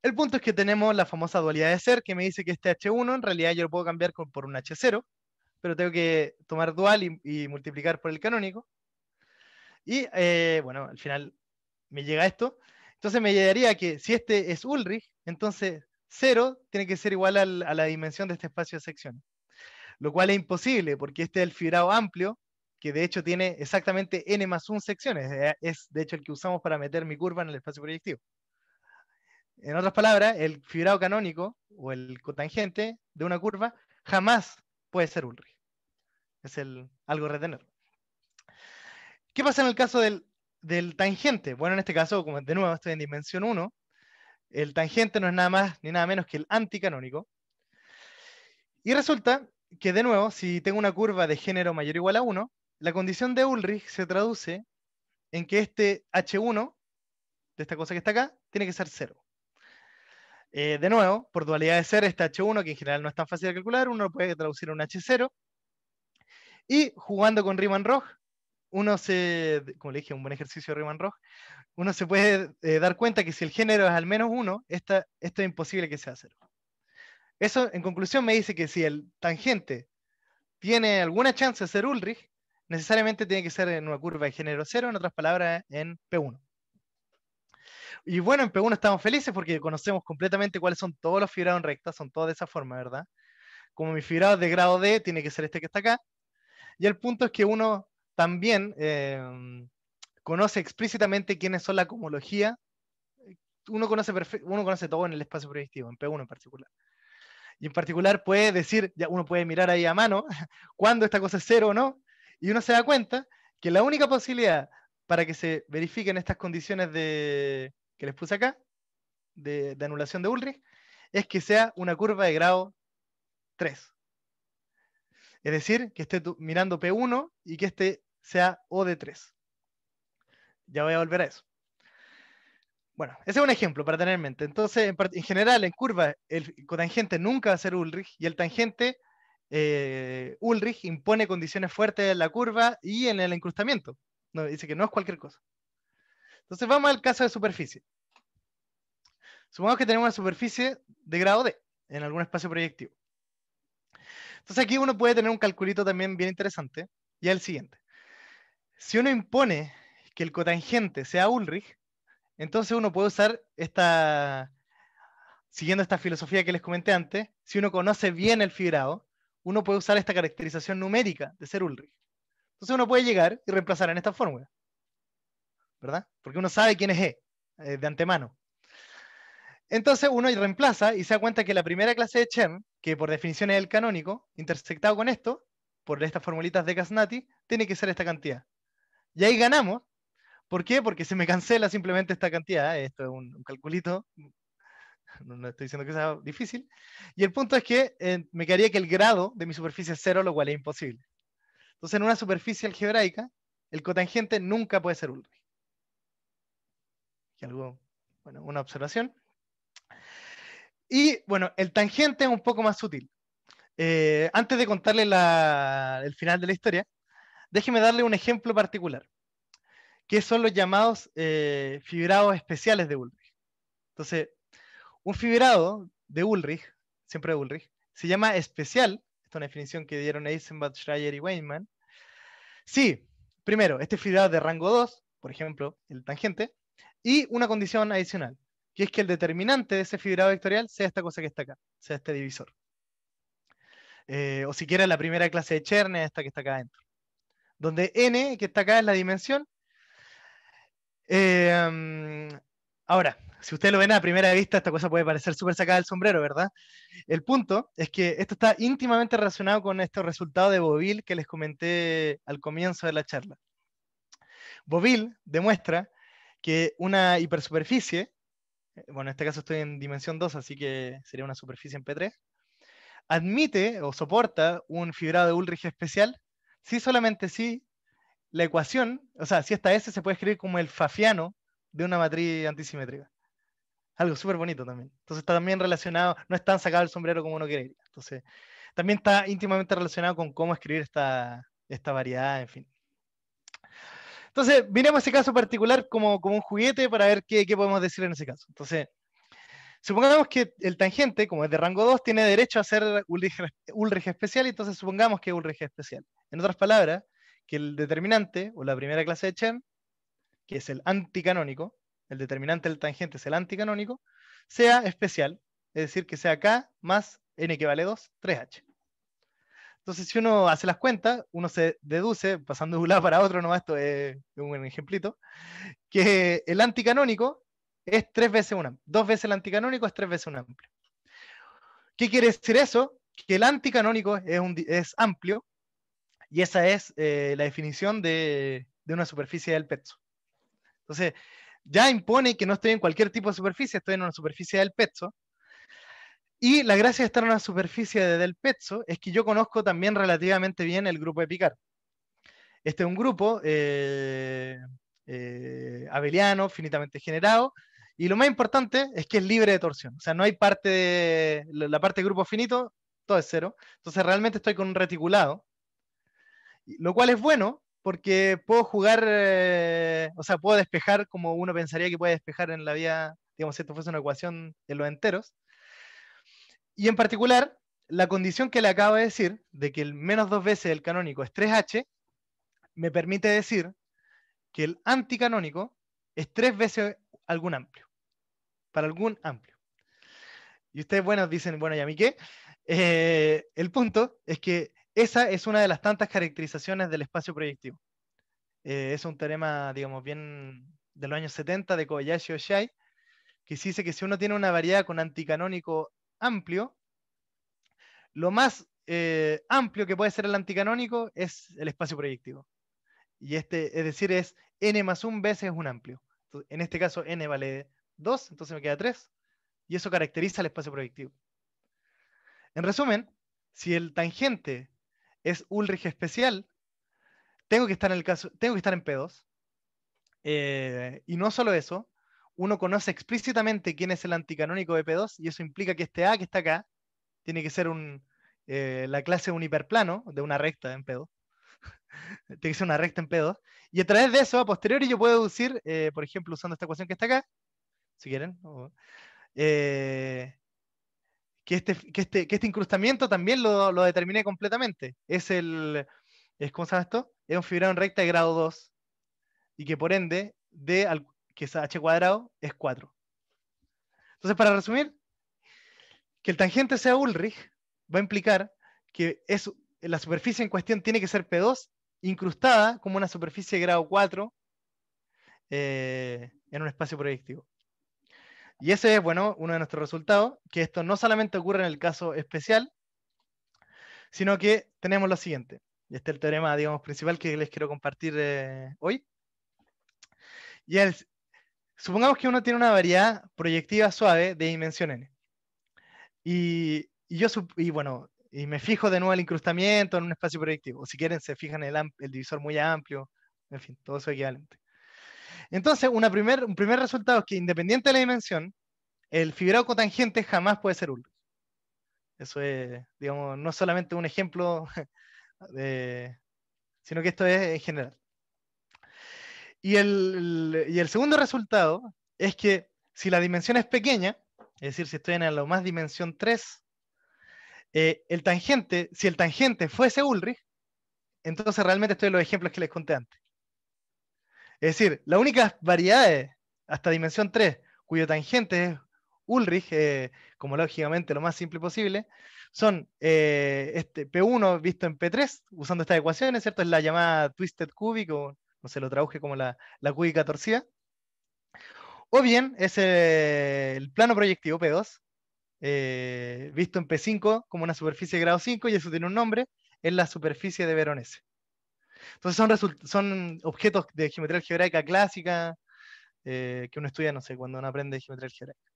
El punto es que tenemos la famosa dualidad de ser, que me dice que este H1 en realidad yo lo puedo cambiar por un H0, pero tengo que tomar dual y multiplicar por el canónico. Y bueno, al final me llega esto. Entonces me llegaría que si este es Ulrich, entonces 0 tiene que ser igual a la dimensión de este espacio de secciones. Lo cual es imposible, porque este es el fibrado amplio, que de hecho tiene exactamente n más 1 secciones. Es de hecho el que usamos para meter mi curva en el espacio proyectivo. En otras palabras, el fibrado canónico o el cotangente de una curva jamás puede ser Ulrich. Es algo a retener. ¿Qué pasa en el caso del tangente? Bueno, en este caso, como de nuevo estoy en dimensión 1, el tangente no es nada más ni nada menos que el anticanónico. Y resulta que, de nuevo, si tengo una curva de género mayor o igual a 1, la condición de Ulrich se traduce en que este H1, de esta cosa que está acá, tiene que ser 0. De nuevo, por dualidad de ser, este H1, que en general no es tan fácil de calcular, uno puede traducir un H0. Y jugando con Riemann-Roch, como le dije, un buen ejercicio de Riemann-Roch, uno se puede dar cuenta que si el género es al menos 1, esto es imposible que sea 0. Eso, en conclusión, me dice que si el tangente tiene alguna chance de ser Ulrich, necesariamente tiene que ser en una curva de género 0, en otras palabras, en P1. Y bueno, en P1 estamos felices porque conocemos completamente cuáles son todos los fibrados en recta, son todos de esa forma, ¿verdad? Como mi fibrado es de grado D, tiene que ser este que está acá. Y el punto es que uno también conoce explícitamente quiénes son la cohomología. Uno conoce todo en el espacio proyectivo, en P1 en particular. Y en particular puede decir, ya uno puede mirar ahí a mano cuándo esta cosa es cero o no, y uno se da cuenta que la única posibilidad para que se verifiquen estas condiciones que les puse acá, de anulación de Ulrich, es que sea una curva de grado 3. Es decir, que esté mirando P1 y que este sea O de 3. Ya voy a volver a eso. Bueno, ese es un ejemplo para tener en mente. Entonces, en general, en curva, el cotangente nunca va a ser Ulrich y el tangente Ulrich impone condiciones fuertes en la curva y en el incrustamiento. No, dice que no es cualquier cosa. Entonces, vamos al caso de superficie. Supongamos que tenemos una superficie de grado D en algún espacio proyectivo. Entonces, aquí uno puede tener un calculito también bien interesante y es el siguiente. Si uno impone que el cotangente sea Ulrich, entonces uno puede usar siguiendo esta filosofía que les comenté antes, si uno conoce bien el fibrado, uno puede usar esta caracterización numérica de ser Ulrich. Entonces uno puede llegar y reemplazar en esta fórmula, ¿verdad? Porque uno sabe quién es E de antemano. Entonces uno reemplaza y se da cuenta que la primera clase de Chern, que por definición es el canónico, intersectado con esto, por estas formulitas de Casnati, tiene que ser esta cantidad. Y ahí ganamos. ¿Por qué? Porque se me cancela simplemente esta cantidad. Esto es un calculito. No estoy diciendo que sea difícil. Y el punto es que me quedaría que el grado de mi superficie es 0, lo cual es imposible. Entonces, en una superficie algebraica, el cotangente nunca puede ser Ulrich. Bueno, una observación. Y bueno, el tangente es un poco más sutil. Antes de contarle el final de la historia, déjeme darle un ejemplo particular, que son los llamados fibrados especiales de Ulrich. Entonces, un fibrado de Ulrich, siempre de Ulrich, se llama especial. Esta es una definición que dieron Eisenbach, Schreier y Weinmann. Sí, primero, este fibrado de rango 2, por ejemplo, el tangente, y una condición adicional, que es que el determinante de ese fibrado vectorial sea esta cosa que está acá, sea este divisor. O siquiera la primera clase de Chern, esta que está acá adentro. Donde n, que está acá, es la dimensión. Ahora, si ustedes lo ven a primera vista, esta cosa puede parecer súper sacada del sombrero, ¿verdad? El punto es que esto está íntimamente relacionado con estos resultados de Bouville que les comenté al comienzo de la charla. Bouville demuestra que una hipersuperficie, bueno, en este caso estoy en dimensión 2, así que sería una superficie en P3, admite o soporta un fibrado de Ulrich especial si solamente si la ecuación, o sea, si esta S se puede escribir como el fafiano de una matriz antisimétrica. Algo súper bonito también. Entonces está también relacionado, no es tan sacado el sombrero como uno quiere. Entonces, también está íntimamente relacionado con cómo escribir esta variedad, en fin. Entonces, miremos ese caso particular como un juguete para ver qué podemos decir en ese caso. Entonces, supongamos que el tangente, como es de rango 2, tiene derecho a ser Ulrich especial, y entonces supongamos que es Ulrich especial. En otras palabras, que el determinante, o la primera clase de Chern, que es el anticanónico, el determinante del tangente es el anticanónico, sea especial, es decir, que sea K más n que vale 2, 3h. Entonces, si uno hace las cuentas, uno se deduce, pasando de un lado para otro, nomás esto es un ejemplito, que el anticanónico es 3 veces un amplio. 2 veces el anticanónico es 3 veces un amplio. ¿Qué quiere decir eso? Que el anticanónico es amplio, y esa es la definición de una superficie del pezzo. Entonces, ya impone que no estoy en cualquier tipo de superficie, estoy en una superficie del pezzo. Y la gracia de estar en una superficie del pezzo es que yo conozco también relativamente bien el grupo de Picard. Este es un grupo abeliano, finitamente generado, y lo más importante es que es libre de torsión. O sea, no hay la parte de grupo finito, todo es cero. Entonces realmente estoy con un reticulado, lo cual es bueno porque puedo jugar, o sea, puedo despejar como uno pensaría que puede despejar en la vía, digamos, si esto fuese una ecuación en los enteros. Y en particular, la condición que le acabo de decir, de que el menos 2 veces el canónico es 3h, me permite decir que el anticanónico es 3 veces algún amplio. para algún amplio. Y ustedes, bueno, dicen, bueno, ¿y a mí qué? El punto es que esa es una de las tantas caracterizaciones del espacio proyectivo. Es un teorema, digamos, bien de los años 70 de Kobayashi Oshai, que se dice que si uno tiene una variedad con anticanónico amplio, lo más amplio que puede ser el anticanónico es el espacio proyectivo. Y es decir, es n más 1 veces un amplio. Entonces, en este caso, n vale 2, entonces me queda 3, y eso caracteriza el espacio proyectivo. En resumen, si el tangente es Ulrich especial, tengo que estar en P2. Y no solo eso, uno conoce explícitamente quién es el anticanónico de P2, y eso implica que este A que está acá tiene que ser la clase de un hiperplano de una recta en P2. Tiene que ser una recta en P2. Y a través de eso, a posteriori, yo puedo deducir, por ejemplo, usando esta ecuación que está acá, si quieren, que este incrustamiento también lo determiné completamente. ¿Cómo se llama esto? Es un fibrado en recta de grado 2, y que por ende, que es h cuadrado, es 4. Entonces, para resumir, que el tangente sea Ulrich va a implicar que la superficie en cuestión tiene que ser P2, incrustada como una superficie de grado 4 en un espacio proyectivo. Y ese es, bueno, uno de nuestros resultados, que esto no solamente ocurre en el caso especial, sino que tenemos lo siguiente. Y este es el teorema, digamos, principal que les quiero compartir hoy. Y supongamos que uno tiene una variedad proyectiva suave de dimensión n. Y me fijo de nuevo el incrustamiento en un espacio proyectivo. O si quieren, se fijan en el divisor muy amplio. En fin, todo eso es equivalente. Entonces, un primer resultado es que, independiente de la dimensión, el fibrado cotangente jamás puede ser Ulrich. Eso es, digamos, no solamente un ejemplo, sino que esto es en general. Y el segundo resultado es que si la dimensión es pequeña, es decir, si estoy en lo más dimensión 3, si el tangente fuese Ulrich, entonces realmente estoy en los ejemplos que les conté antes. Es decir, las únicas variedades hasta dimensión 3 cuyo tangente es Ulrich, como lógicamente lo más simple posible, son este P1 visto en P3, usando estas ecuaciones, ¿cierto? Es la llamada twisted cubic, o no sé, lo traduje como la cúbica torcida. O bien es el plano proyectivo P2, visto en P5 como una superficie de grado 5, y eso tiene un nombre, es la superficie de Veronese. Entonces son objetos de geometría algebraica clásica que uno estudia, no sé, cuando uno aprende geometría algebraica.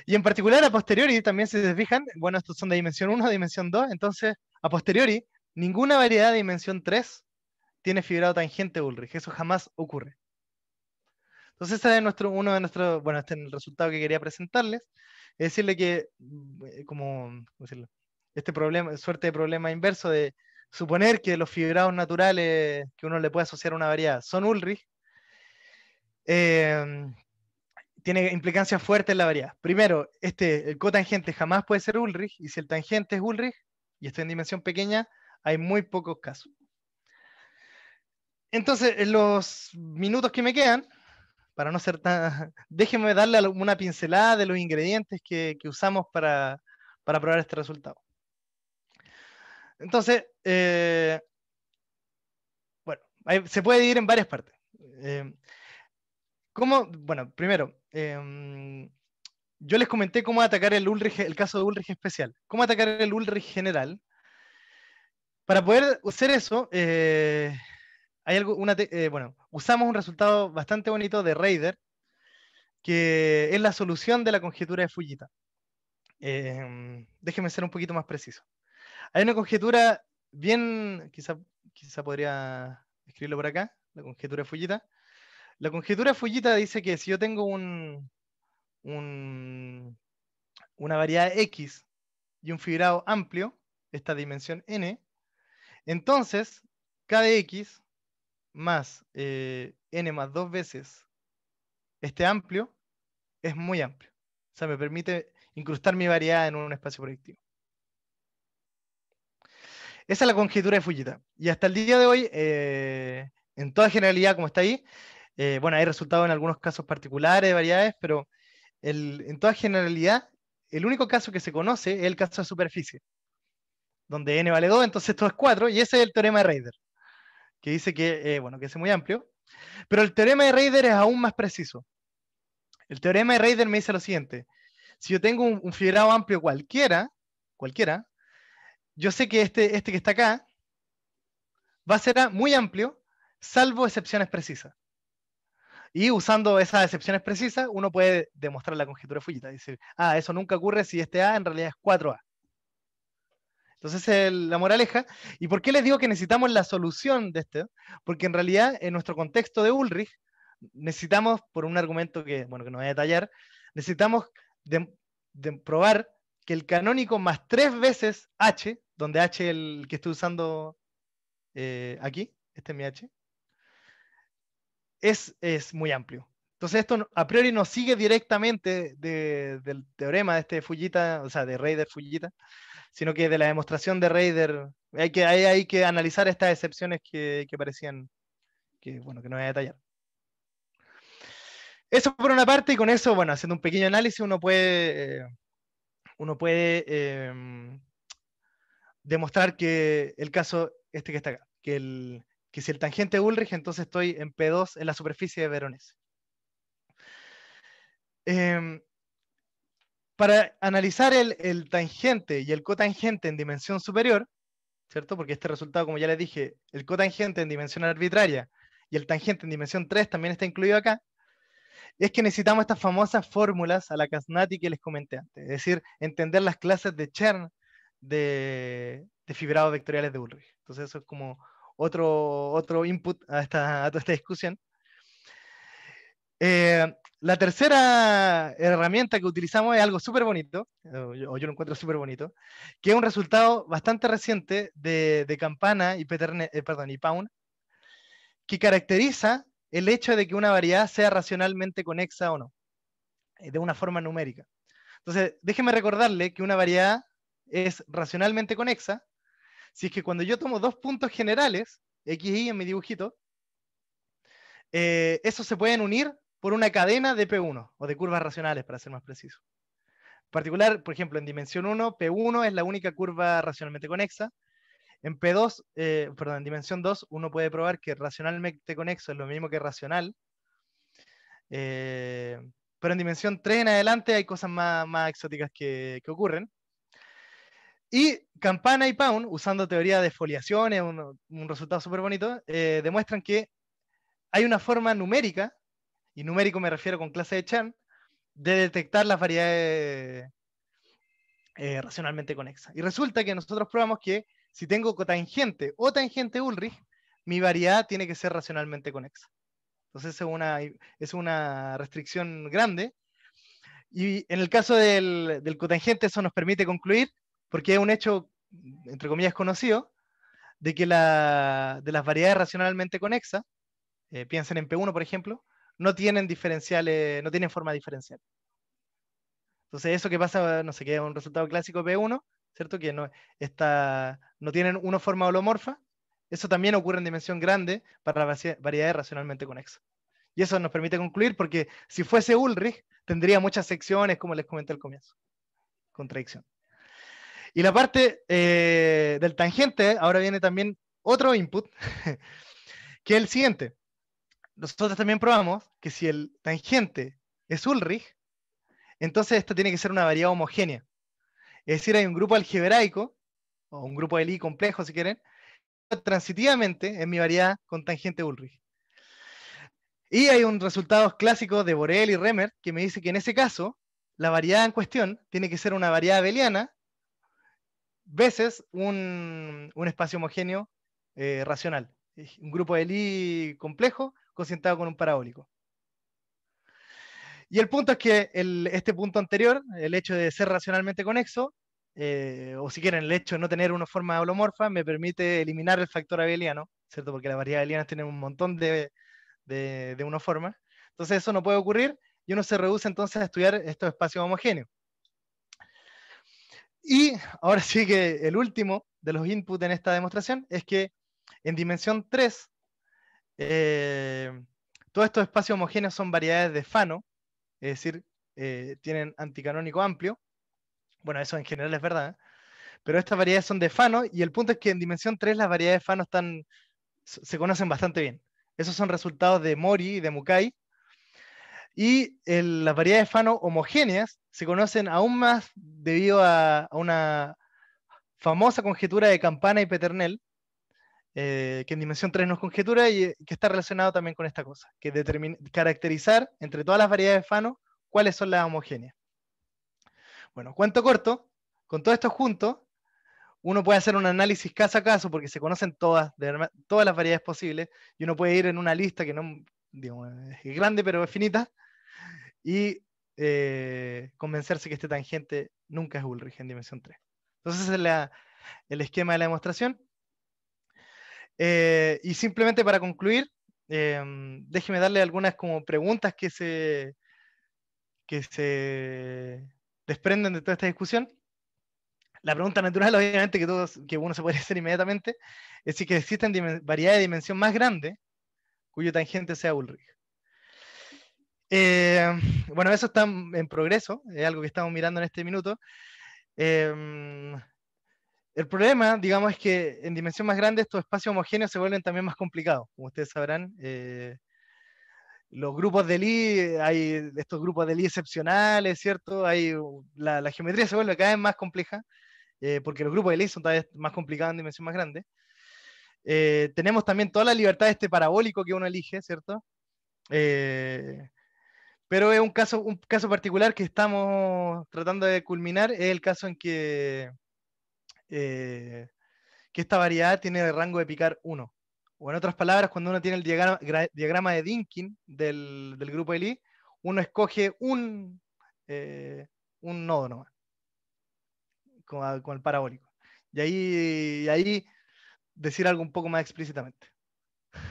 Y en particular, a posteriori, también se fijan, bueno, estos son de dimensión 1, dimensión 2, entonces, a posteriori, ninguna variedad de dimensión 3 tiene fibrado tangente Ulrich, eso jamás ocurre. Entonces, este es uno de nuestros, bueno, este es el resultado que quería presentarles, es decirle que, ¿cómo decirlo? Suerte de problema inverso de suponer que los fibrados naturales que uno le puede asociar a una variedad son Ulrich, tiene implicancias fuertes en la variedad. Primero, el cotangente jamás puede ser Ulrich, y si el tangente es Ulrich y está en dimensión pequeña, hay muy pocos casos. Entonces, en los minutos que me quedan, para no ser tan... déjenme darle una pincelada de los ingredientes que usamos para probar este resultado. Entonces, bueno, se puede dividir en varias partes. Bueno, primero, yo les comenté cómo atacar el caso de Ulrich especial. ¿Cómo atacar el Ulrich general? Para poder hacer eso, usamos un resultado bastante bonito de Reider, que es la solución de la conjetura de Fujita. Déjenme ser un poquito más preciso. Hay una conjetura bien, quizá podría escribirlo por acá, la conjetura de Fujita. La conjetura de Fujita dice que si yo tengo una variedad X y un fibrado amplio, esta dimensión n, entonces kdx más n más 2 veces este amplio es muy amplio. O sea, me permite incrustar mi variedad en un espacio proyectivo. Esa es la conjetura de Fujita. Y hasta el día de hoy, en toda generalidad, como está ahí, bueno, hay resultados en algunos casos particulares de variedades, pero en toda generalidad, el único caso que se conoce es el caso de superficie, donde n vale 2, entonces esto es 4, y ese es el teorema de Reider, que dice que, bueno, que es muy amplio, pero el teorema de Reider es aún más preciso. El teorema de Reider me dice lo siguiente: si yo tengo un fibrado amplio cualquiera, yo sé que este que está acá va a ser muy amplio, salvo excepciones precisas. Y usando esas excepciones precisas, uno puede demostrar la conjetura de Fujita. Decir, eso nunca ocurre si este A en realidad es 4A. Entonces es la moraleja. ¿Y por qué les digo que necesitamos la solución de esto? Porque en realidad, en nuestro contexto de Ulrich, necesitamos, por un argumento que, bueno, que no voy a detallar, necesitamos de probar que el canónico más 3 veces H, donde H el que estoy usando aquí, este es mi H, es muy amplio. Entonces esto a priori no sigue directamente del teorema de este Fujita, o sea, de Reider-Fujita, sino que de la demostración de Reider. Hay que analizar estas excepciones que parecían, que bueno, que no voy a detallar. Eso por una parte, y con eso, bueno, haciendo un pequeño análisis, uno puede demostrar que el caso este que está acá, que si el tangente Ulrich, entonces estoy en P2 en la superficie de Veronese. Para analizar el tangente y el cotangente en dimensión superior, ¿cierto? Porque este resultado, como ya les dije, el cotangente en dimensión arbitraria y el tangente en dimensión 3 también está incluido acá, es que necesitamos estas famosas fórmulas a la Casnati que les comenté antes, es decir, entender las clases de Chern de fibrados vectoriales de Ulrich. Entonces eso es como otro input a toda esta discusión. La tercera herramienta que utilizamos es algo súper bonito, o yo lo encuentro súper bonito, que es un resultado bastante reciente de Campana y Paun, que caracteriza el hecho de que una variedad sea racionalmente conexa o no, de una forma numérica. Entonces, déjeme recordarle que una variedad es racionalmente conexa si es que cuando yo tomo dos puntos generales, X y Y en mi dibujito, esos se pueden unir por una cadena de P1, o de curvas racionales, para ser más preciso. En particular, por ejemplo, en dimensión 1, P1 es la única curva racionalmente conexa. En P2, en dimensión 2, uno puede probar que racionalmente conexo es lo mismo que racional. Pero en dimensión 3 en adelante hay cosas más exóticas que ocurren. Y Campana y Paun, usando teoría de foliaciones, un resultado súper bonito, demuestran que hay una forma numérica, y numérico me refiero con clase de Chern, de detectar las variedades racionalmente conexas. Y resulta que nosotros probamos que si tengo cotangente o tangente Ulrich, mi variedad tiene que ser racionalmente conexa. Entonces es una restricción grande. Y en el caso del cotangente eso nos permite concluir, porque es un hecho, entre comillas, conocido, de que de las variedades racionalmente conexas, piensen en P1 por ejemplo, no tienen diferenciales, no tienen forma diferencial. Entonces eso que pasa, no sé, que es un resultado clásico P1, ¿cierto? Que no tienen una forma holomorfa. Eso también ocurre en dimensión grande para variedades racionalmente conexas. Y eso nos permite concluir, porque si fuese Ulrich, tendría muchas secciones, como les comenté al comienzo. Contradicción. Y la parte del tangente, ahora viene también otro input, que es el siguiente. Nosotros también probamos que si el tangente es Ulrich, entonces esto tiene que ser una variedad homogénea. Es decir, hay un grupo algebraico, o un grupo de Lie complejo si quieren, transitivamente en mi variedad con tangente Ulrich. Y hay un resultado clásico de Borel y Remer que me dice que en ese caso, la variedad en cuestión tiene que ser una variedad abeliana veces un espacio homogéneo racional. Un grupo de Lie complejo cocientado con un parabólico. Y el punto es que este punto anterior, el hecho de ser racionalmente conexo, o si quieren, el hecho de no tener una forma holomorfa, me permite eliminar el factor abeliano, ¿cierto? Porque las variedades abelianas tienen un montón de una forma. Entonces eso no puede ocurrir y uno se reduce entonces a estudiar estos espacios homogéneos. Y ahora sí que el último de los inputs en esta demostración es que en dimensión 3, todos estos espacios homogéneos son variedades de Fano, es decir, tienen anticanónico amplio. Bueno, eso en general es verdad, ¿eh? Pero estas variedades son de Fano, y el punto es que en dimensión 3 las variedades de Fano se conocen bastante bien. Esos son resultados de Mori y de Mukai. Y las variedades Fano homogéneas se conocen aún más debido a una famosa conjetura de Campana y Peternel, que en dimensión 3 no es conjetura y que está relacionado también con esta cosa, que caracterizar entre todas las variedades Fano cuáles son las homogéneas. Bueno, cuento corto, con todo esto junto, uno puede hacer un análisis caso a caso porque se conocen todas las variedades posibles, y uno puede ir en una lista que no, digamos, es grande pero es finita, y convencerse que este tangente nunca es Ulrich en dimensión 3. Entonces ese es el esquema de la demostración. Y simplemente para concluir, déjeme darle algunas como preguntas que se desprenden de toda esta discusión. La pregunta natural, obviamente, que uno se puede hacer inmediatamente, es si que existen variedades de dimensión más grande cuyo tangente sea Ulrich. Bueno, eso está en progreso, es algo que estamos mirando en este minuto. El problema, digamos, es que en dimensión más grande estos espacios homogéneos se vuelven también más complicados. Como ustedes sabrán, los grupos de Lie, hay estos grupos de Lie excepcionales, ¿cierto? La geometría se vuelve cada vez más compleja, porque los grupos de Lie son cada vez más complicados en dimensión más grande. Tenemos también toda la libertad de este parabólico que uno elige, ¿cierto? Pero es un caso particular que estamos tratando de culminar, es el caso en que esta variedad tiene rango de picar 1. O en otras palabras, cuando uno tiene el diagrama de Dynkin del grupo de Lie, uno escoge un nodo nomás, con el parabólico. Y ahí decir algo un poco más explícitamente.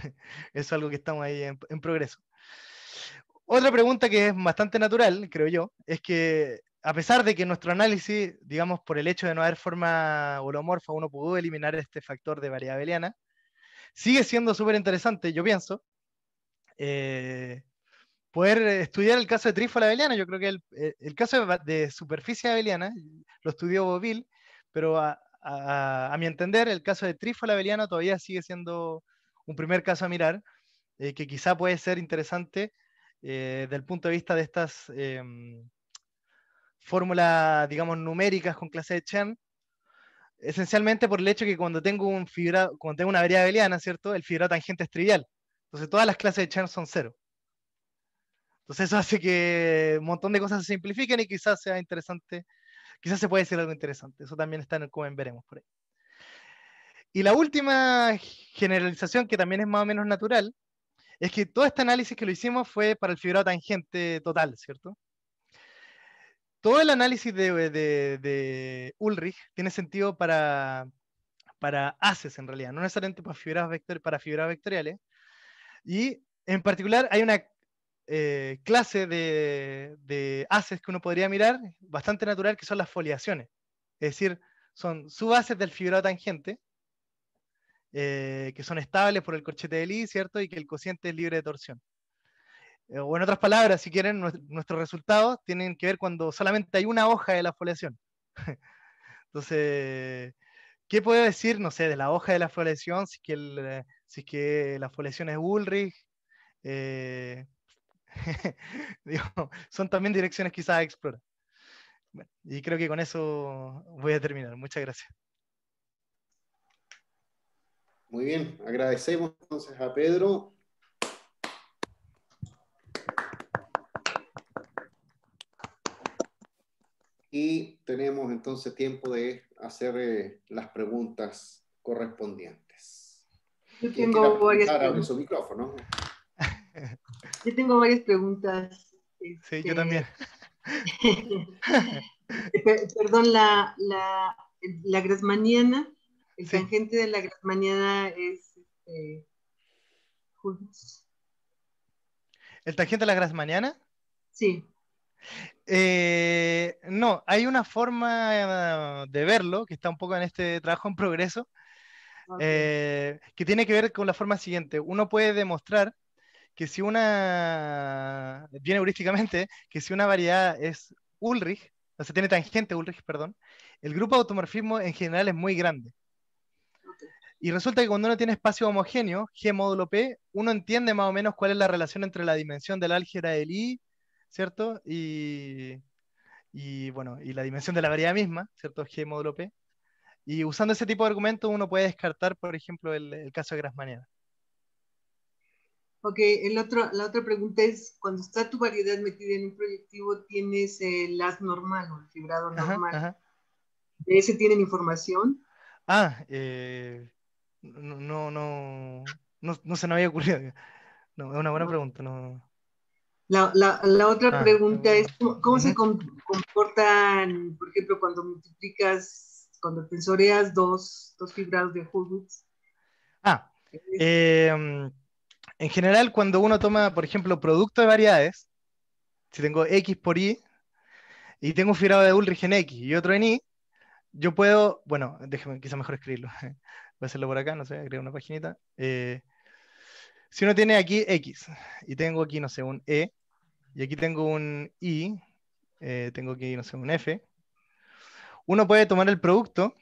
Eso es algo que estamos ahí en progreso. Otra pregunta que es bastante natural, creo yo, es que a pesar de que nuestro análisis, digamos, por el hecho de no haber forma holomorfa, uno pudo eliminar este factor de variedad abeliana, sigue siendo súper interesante, yo pienso, poder estudiar el caso de trífola abeliana. Yo creo que el caso de superficie abeliana lo estudió Bouville, pero a mi entender, el caso de trífola abeliana todavía sigue siendo un primer caso a mirar, que quizá puede ser interesante desde el punto de vista de estas fórmulas, digamos, numéricas con clase de Chen, esencialmente por el hecho que cuando tengo una variedad abeliana, ¿cierto? El fibrado tangente es trivial. Entonces todas las clases de Chen son cero. Entonces eso hace que un montón de cosas se simplifiquen y quizás sea interesante, quizás se puede decir algo interesante. Eso también está en el Coven, veremos por ahí. Y la última generalización, que también es más o menos natural, es que todo este análisis que lo hicimos fue para el fibrado tangente total, ¿cierto? Todo el análisis de Ulrich tiene sentido para haces en realidad, no necesariamente para fibrados vectoriales. Y en particular hay una clase de haces que uno podría mirar, bastante natural, que son las foliaciones. Es decir, son subhaces del fibrado tangente, que son estables por el corchete de Lie, ¿cierto? Y que el cociente es libre de torsión. O en otras palabras, si quieren, nuestros resultados tienen que ver cuando solamente hay una hoja de la foliación. Entonces, ¿qué puedo decir, no sé, de la hoja de la foliación? Si es que la foliación es Ulrich. Digo, son también direcciones quizás a explorar. Bueno, y creo que con eso voy a terminar. Muchas gracias. Muy bien, agradecemos entonces a Pedro. Y tenemos entonces tiempo de hacer las preguntas correspondientes. Yo Quien quiera tengo varias preguntar, abre preguntas. su micrófono. Yo tengo varias preguntas. Sí, yo también. Perdón, la Grassmanniana, el Sí. tangente de la Grassmanniana es ¿El tangente de la Grassmanniana? Sí. No, hay una forma de verlo que está un poco en este trabajo en progreso, Okay. que tiene que ver con la forma siguiente. Uno puede demostrar que si una, bien heurísticamente, que si una variedad es Ulrich, o sea, tiene tangente Ulrich, perdón, el grupo de automorfismo en general es muy grande. Y resulta que cuando uno tiene espacio homogéneo, G módulo P, uno entiende más o menos cuál es la relación entre la dimensión del álgebra del I, ¿cierto? Bueno, y la dimensión de la variedad misma, ¿cierto? G módulo P. Y usando ese tipo de argumentos uno puede descartar, por ejemplo, el caso de Grassmanniana. Ok, la otra pregunta es, cuando está tu variedad metida en un proyectivo, ¿tienes el haz normal o el fibrado Ajá, normal? ajá. ¿De ese tienen información? Ah, no se me había ocurrido. No, es una buena pregunta. No. La otra pregunta es, ¿cómo se Ujú. comportan, por ejemplo, cuando multiplicas, cuando tensoreas dos fibrados de Hurwitz? Ah, en general, cuando uno toma, por ejemplo, producto de variedades, si tengo X por Y, y tengo un fibrado de Ulrich en X y otro en Y, yo puedo, bueno, déjame, quizá mejor escribirlo. Voy a hacerlo por acá, no sé, crear una paginita. Si uno tiene aquí X, y tengo aquí, no sé, un E, y aquí tengo un Y, tengo aquí, no sé, un F, uno puede tomar el producto,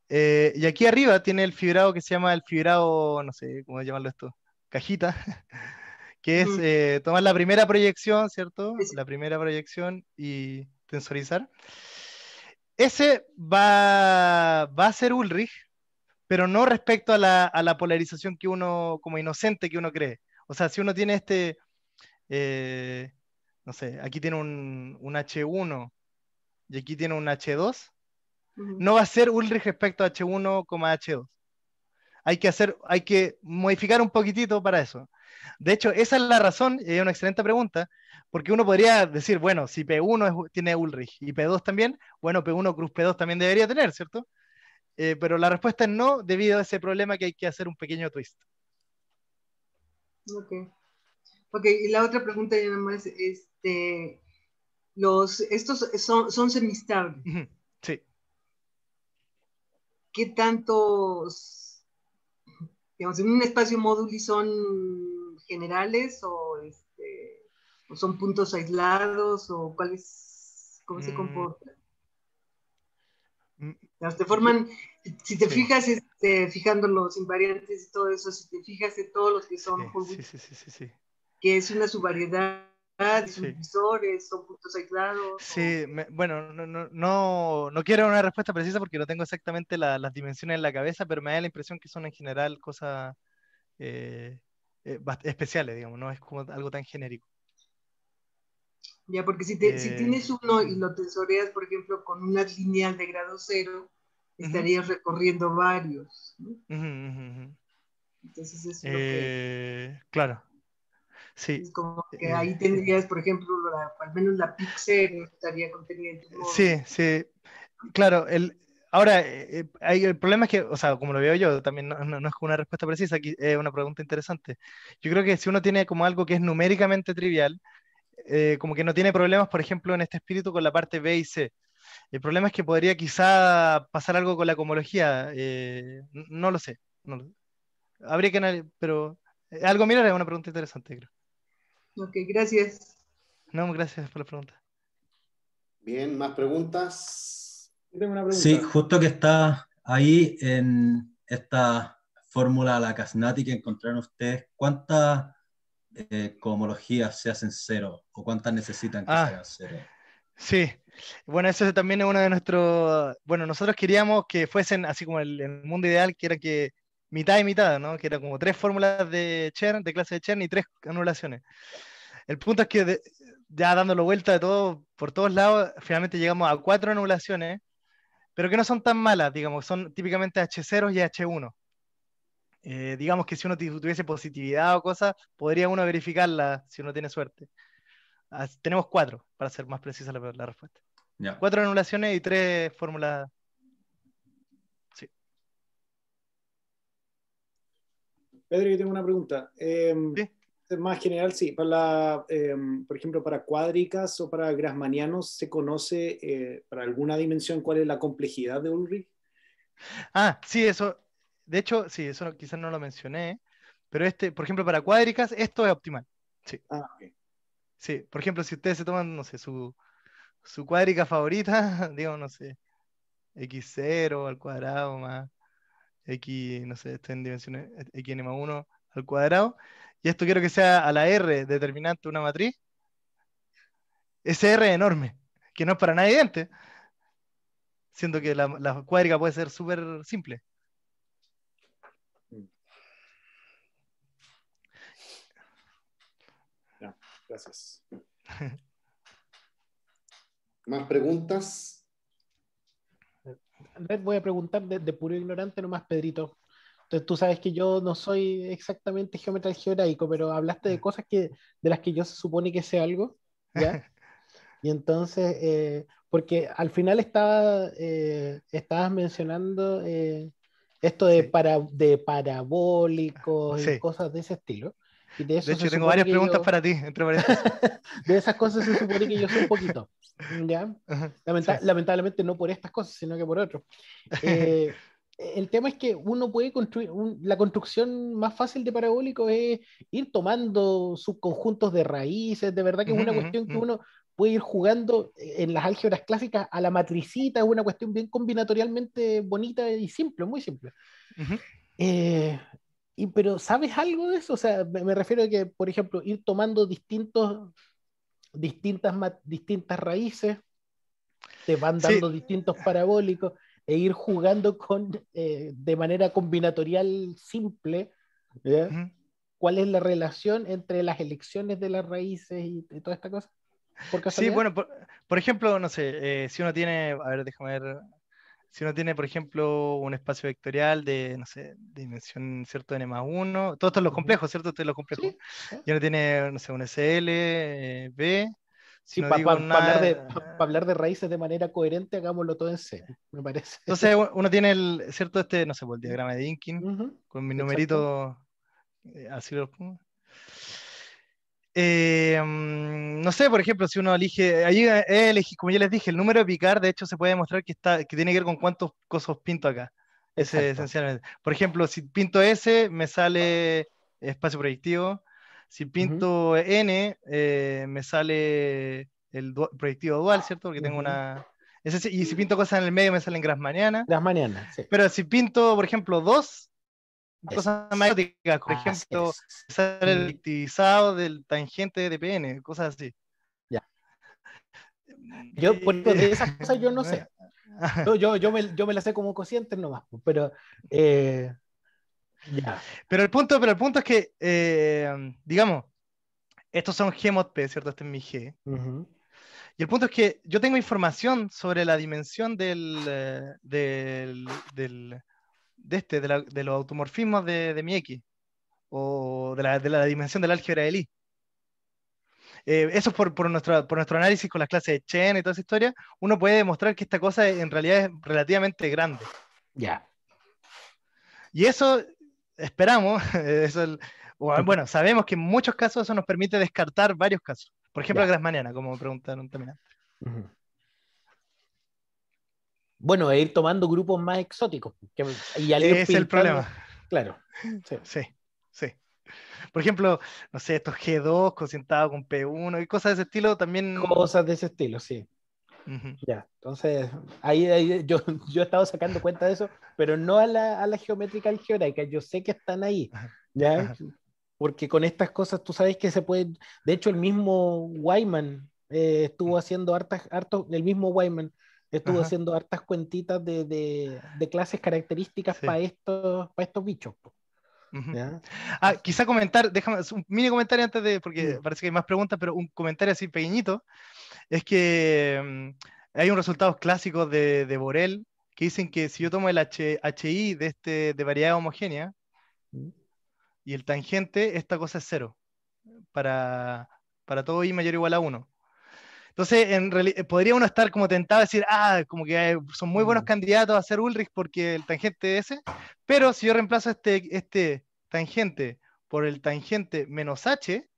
y aquí arriba tiene el fibrado que se llama el fibrado, no sé cómo llamarlo esto, cajita, que es tomar la primera proyección, ¿cierto? La primera proyección y tensorizar. Ese va a ser Ulrich, pero no respecto a la polarización que uno, como inocente que uno cree. O sea, si uno tiene eh, no sé, aquí tiene un H1 y aquí tiene un H2, no va a ser Ulrich respecto a H1, H2. Hay que modificar un poquitito para eso. De hecho, esa es la razón, y es una excelente pregunta, porque uno podría decir, bueno, si P1 tiene Ulrich y P2 también, bueno, P1 cruz P2 también debería tener, ¿cierto? Pero la respuesta es no, debido a ese problema que hay que hacer un pequeño twist. Ok. Ok, y la otra pregunta ya nada más, estos son semistables. Sí. ¿Qué tantos, digamos, en un espacio móduli son generales o son puntos aislados o cómo se Mm, comporta? mm, Digamos, te yo- forman, si te sí, fijas, fijando los invariantes y todo eso, si te fijas en todos los que sí, son sí, Hurwitz, sí, sí, sí, sí. que es una subvariedad, Sí. subdivisores, son puntos aislados o Sí, bueno, no quiero una respuesta precisa porque no tengo exactamente las dimensiones en la cabeza, pero me da la impresión que son en general cosas eh, especiales, digamos, no es como algo tan genérico. ya, porque si Eh, tienes uno y lo tesoreas, por ejemplo, con una lineal de grado cero, ujú, estarías recorriendo varios, ¿no? ujú, ujú, ujú. Entonces es lo que Claro, sí. es como que eh, ahí tendrías, por ejemplo, al menos la PIC cero estaría contenida en tu módulo. sí, sí. Claro, ahora, el problema es que, o sea, como lo veo yo, también no es como una respuesta precisa, aquí es una pregunta interesante. Yo creo que si uno tiene como algo que es numéricamente trivial, como que no tiene problemas, por ejemplo, en este espíritu con la parte B y C. El problema es que podría quizá pasar algo con la cohomología, no lo sé. Habría que pero algo mirar es una pregunta interesante, creo. Ok, gracias. No, gracias por la pregunta. Bien, más preguntas. Yo tengo una Sí, pregunta. justo que está ahí en esta fórmula, la Casnati que encontraron ustedes, ¿cuántas cohomologías se hacen cero o cuántas necesitan que se Ah, hagan cero? sí, bueno, eso también es uno de nuestros, bueno, nosotros queríamos que fuesen así como el mundo ideal, que era que mitad y mitad, ¿no? Que era como tres fórmulas de Chern, de clase de Chern y tres anulaciones. El punto es que ya dándolo vuelta de todo, por todos lados, finalmente llegamos a cuatro anulaciones, pero que no son tan malas, digamos, son típicamente H0 y H1. Digamos que si uno tuviese positividad o cosas, podría uno verificarla si uno tiene suerte. Tenemos cuatro, para ser más precisa la respuesta. Ya. Cuatro anulaciones y tres fórmulas. Sí. Pedro, yo tengo una pregunta. ¿Sí? Más general, sí. Por ejemplo, para cuádricas o para grassmannianos, ¿se conoce para alguna dimensión cuál es la complejidad de Ulrich? Ah, sí, eso. De hecho, sí, eso quizás no lo mencioné, Pero por ejemplo, para cuádricas, esto es optimal. Sí. Ok. Sí, por ejemplo, si ustedes se toman, no sé, su cuádrica favorita, digamos, no sé, x0 al cuadrado más x, no sé, está en dimensiones xn más 1 al cuadrado, y esto quiero que sea a la r determinante de una matriz, ese r es enorme, que no es para nada evidente, siendo que la cuádrica puede ser súper simple. Ya, gracias. ¿Más preguntas? A ver, voy a preguntar de puro ignorante nomás, Pedrito. Entonces, tú sabes que yo no soy exactamente geómetra algebraico, pero hablaste de cosas de las que yo se supone que sé algo, ¿ya? Y entonces, porque al final estabas mencionando esto Sí, de parabólicos y sí. cosas de ese estilo. Y de De eso hecho, se yo tengo supone varias que preguntas yo, para ti, entre paréntesis. de esas cosas se supone que yo sé un poquito, ¿ya? Ajá, sí. Lamentablemente no por estas cosas, sino que por otros. Eh, el tema es que uno puede construir, la construcción más fácil de parabólico es ir tomando subconjuntos de raíces, de verdad que es Ujú, una ujú, cuestión que ujú. uno puede ir jugando en las álgebras clásicas a la matricita, es una cuestión bien combinatorialmente bonita y simple, muy simple. Ujú. Eh, pero ¿sabes algo de eso? O sea, me refiero a que, por ejemplo, ir tomando distintas raíces te van Sí, dando distintos parabólicos e ir jugando de manera combinatorial simple, ¿ya? ujú. ¿Cuál es la relación entre las elecciones de las raíces y toda esta cosa? ¿Por Sí, casualidad? bueno, por ejemplo, no sé, si uno tiene, a ver, déjame ver, si uno tiene, por ejemplo, un espacio vectorial de, no sé, dimensión, ¿cierto? N más 1, todo esto es lo Ujú. complejo, ¿cierto? Esto es lo complejo. Sí, sí. Y uno tiene, no sé, un SL, B, si Sí, no para digo hablar de raíces de manera coherente, hagámoslo todo en C, me parece. entonces uno tiene ¿cierto? No sé, pues, el diagrama de Dinkin, Ujú. con mis Exacto. numeritos, así los pongo. No sé, por ejemplo, si uno elige, ahí como ya les dije, el número de picar, de hecho, se puede demostrar que tiene que ver con cuántos cosos pinto acá. Ese Exacto. esencialmente. Por ejemplo, si pinto S, me sale espacio proyectivo. Si Ujú, pinto N, me sale el proyectivo dual, ¿cierto? Porque tengo ujú. y si pinto cosas en el medio, me salen Grassmannianas. Las mañanas, sí. Pero si pinto, por ejemplo, 2 Es, cosas más exóticas, por así ejemplo, es. sale el Mm, activizado del tangente de PN, cosas así. ya. Yo, por ejemplo, Eh, de esas cosas yo no sé. Yo me las sé como cocientes nomás, pues, pero ya. pero el punto es que, digamos, estos son Gmod P, ¿cierto? Este es mi G. Ujú, Y el punto es que yo tengo información sobre la dimensión de los automorfismos de mi X, o de la dimensión del álgebra de Lie. Eso es por nuestro análisis con las clases de Chen y toda esa historia, uno puede demostrar que esta cosa en realidad es relativamente grande. ya. Y eso esperamos, bueno, sabemos que en muchos casos eso nos permite descartar varios casos. Por ejemplo, Ya. el Grassmanniana, como me preguntaron también antes. Ujú. Bueno, e ir tomando grupos más exóticos y al ir Es el pintando, problema. claro. Sí. Sí, sí. Por ejemplo, no sé, estos G2 cocientados con P1 y cosas de ese estilo también. Cosas de ese estilo, sí. Ujú. Ya. Entonces, ahí yo he estado sacando cuenta de eso, pero no a la geométrica algebraica. Yo sé que están ahí. Ajá, ¿Ya? ajá, Porque con estas cosas tú sabes que se pueden. De hecho, el mismo Wyman estuvo haciendo el mismo Wyman estuvo ajá, haciendo hartas cuentitas de clases características sí. para estos bichos, po, Ujú. ¿ya? Quizá comentar, déjame un mini comentario antes Mm, porque parece que hay más preguntas, pero un comentario así pequeñito, es que hay unos resultados clásicos de Borel que dicen que si yo tomo el HI de variedad homogénea mm, y el tangente, esta cosa es cero para todo I mayor o igual a 1. Entonces, podría uno estar como tentado a decir, como que son muy buenos mm. candidatos a ser Ulrich porque el tangente es ese, pero si yo reemplazo este tangente por el tangente menos h,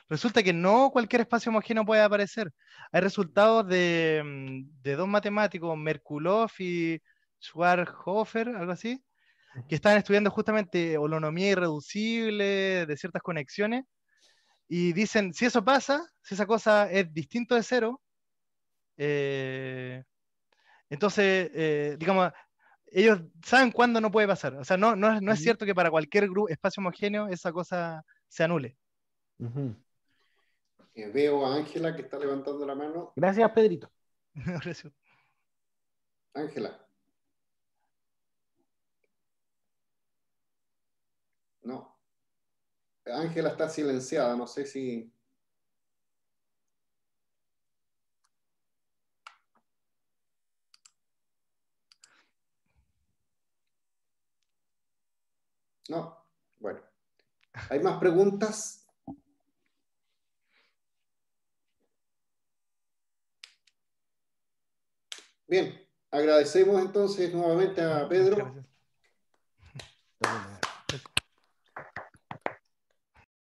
resulta que no cualquier espacio homogéneo puede aparecer. Hay resultados de dos matemáticos, Merkulov y Schwarzhofer, algo así, que estaban estudiando justamente holonomía irreducible de ciertas conexiones, y dicen, si eso pasa, si esa cosa es distinto de cero, entonces, digamos, ellos saben cuándo no puede pasar. O sea, no es cierto que para cualquier espacio homogéneo esa cosa se anule. Ujú. Veo a Ángela que está levantando la mano. Gracias, Pedrito. Gracias. Ángela. No. Ángela está silenciada, no sé si... No. Bueno. ¿Hay más preguntas? Bien. Agradecemos entonces nuevamente a Pedro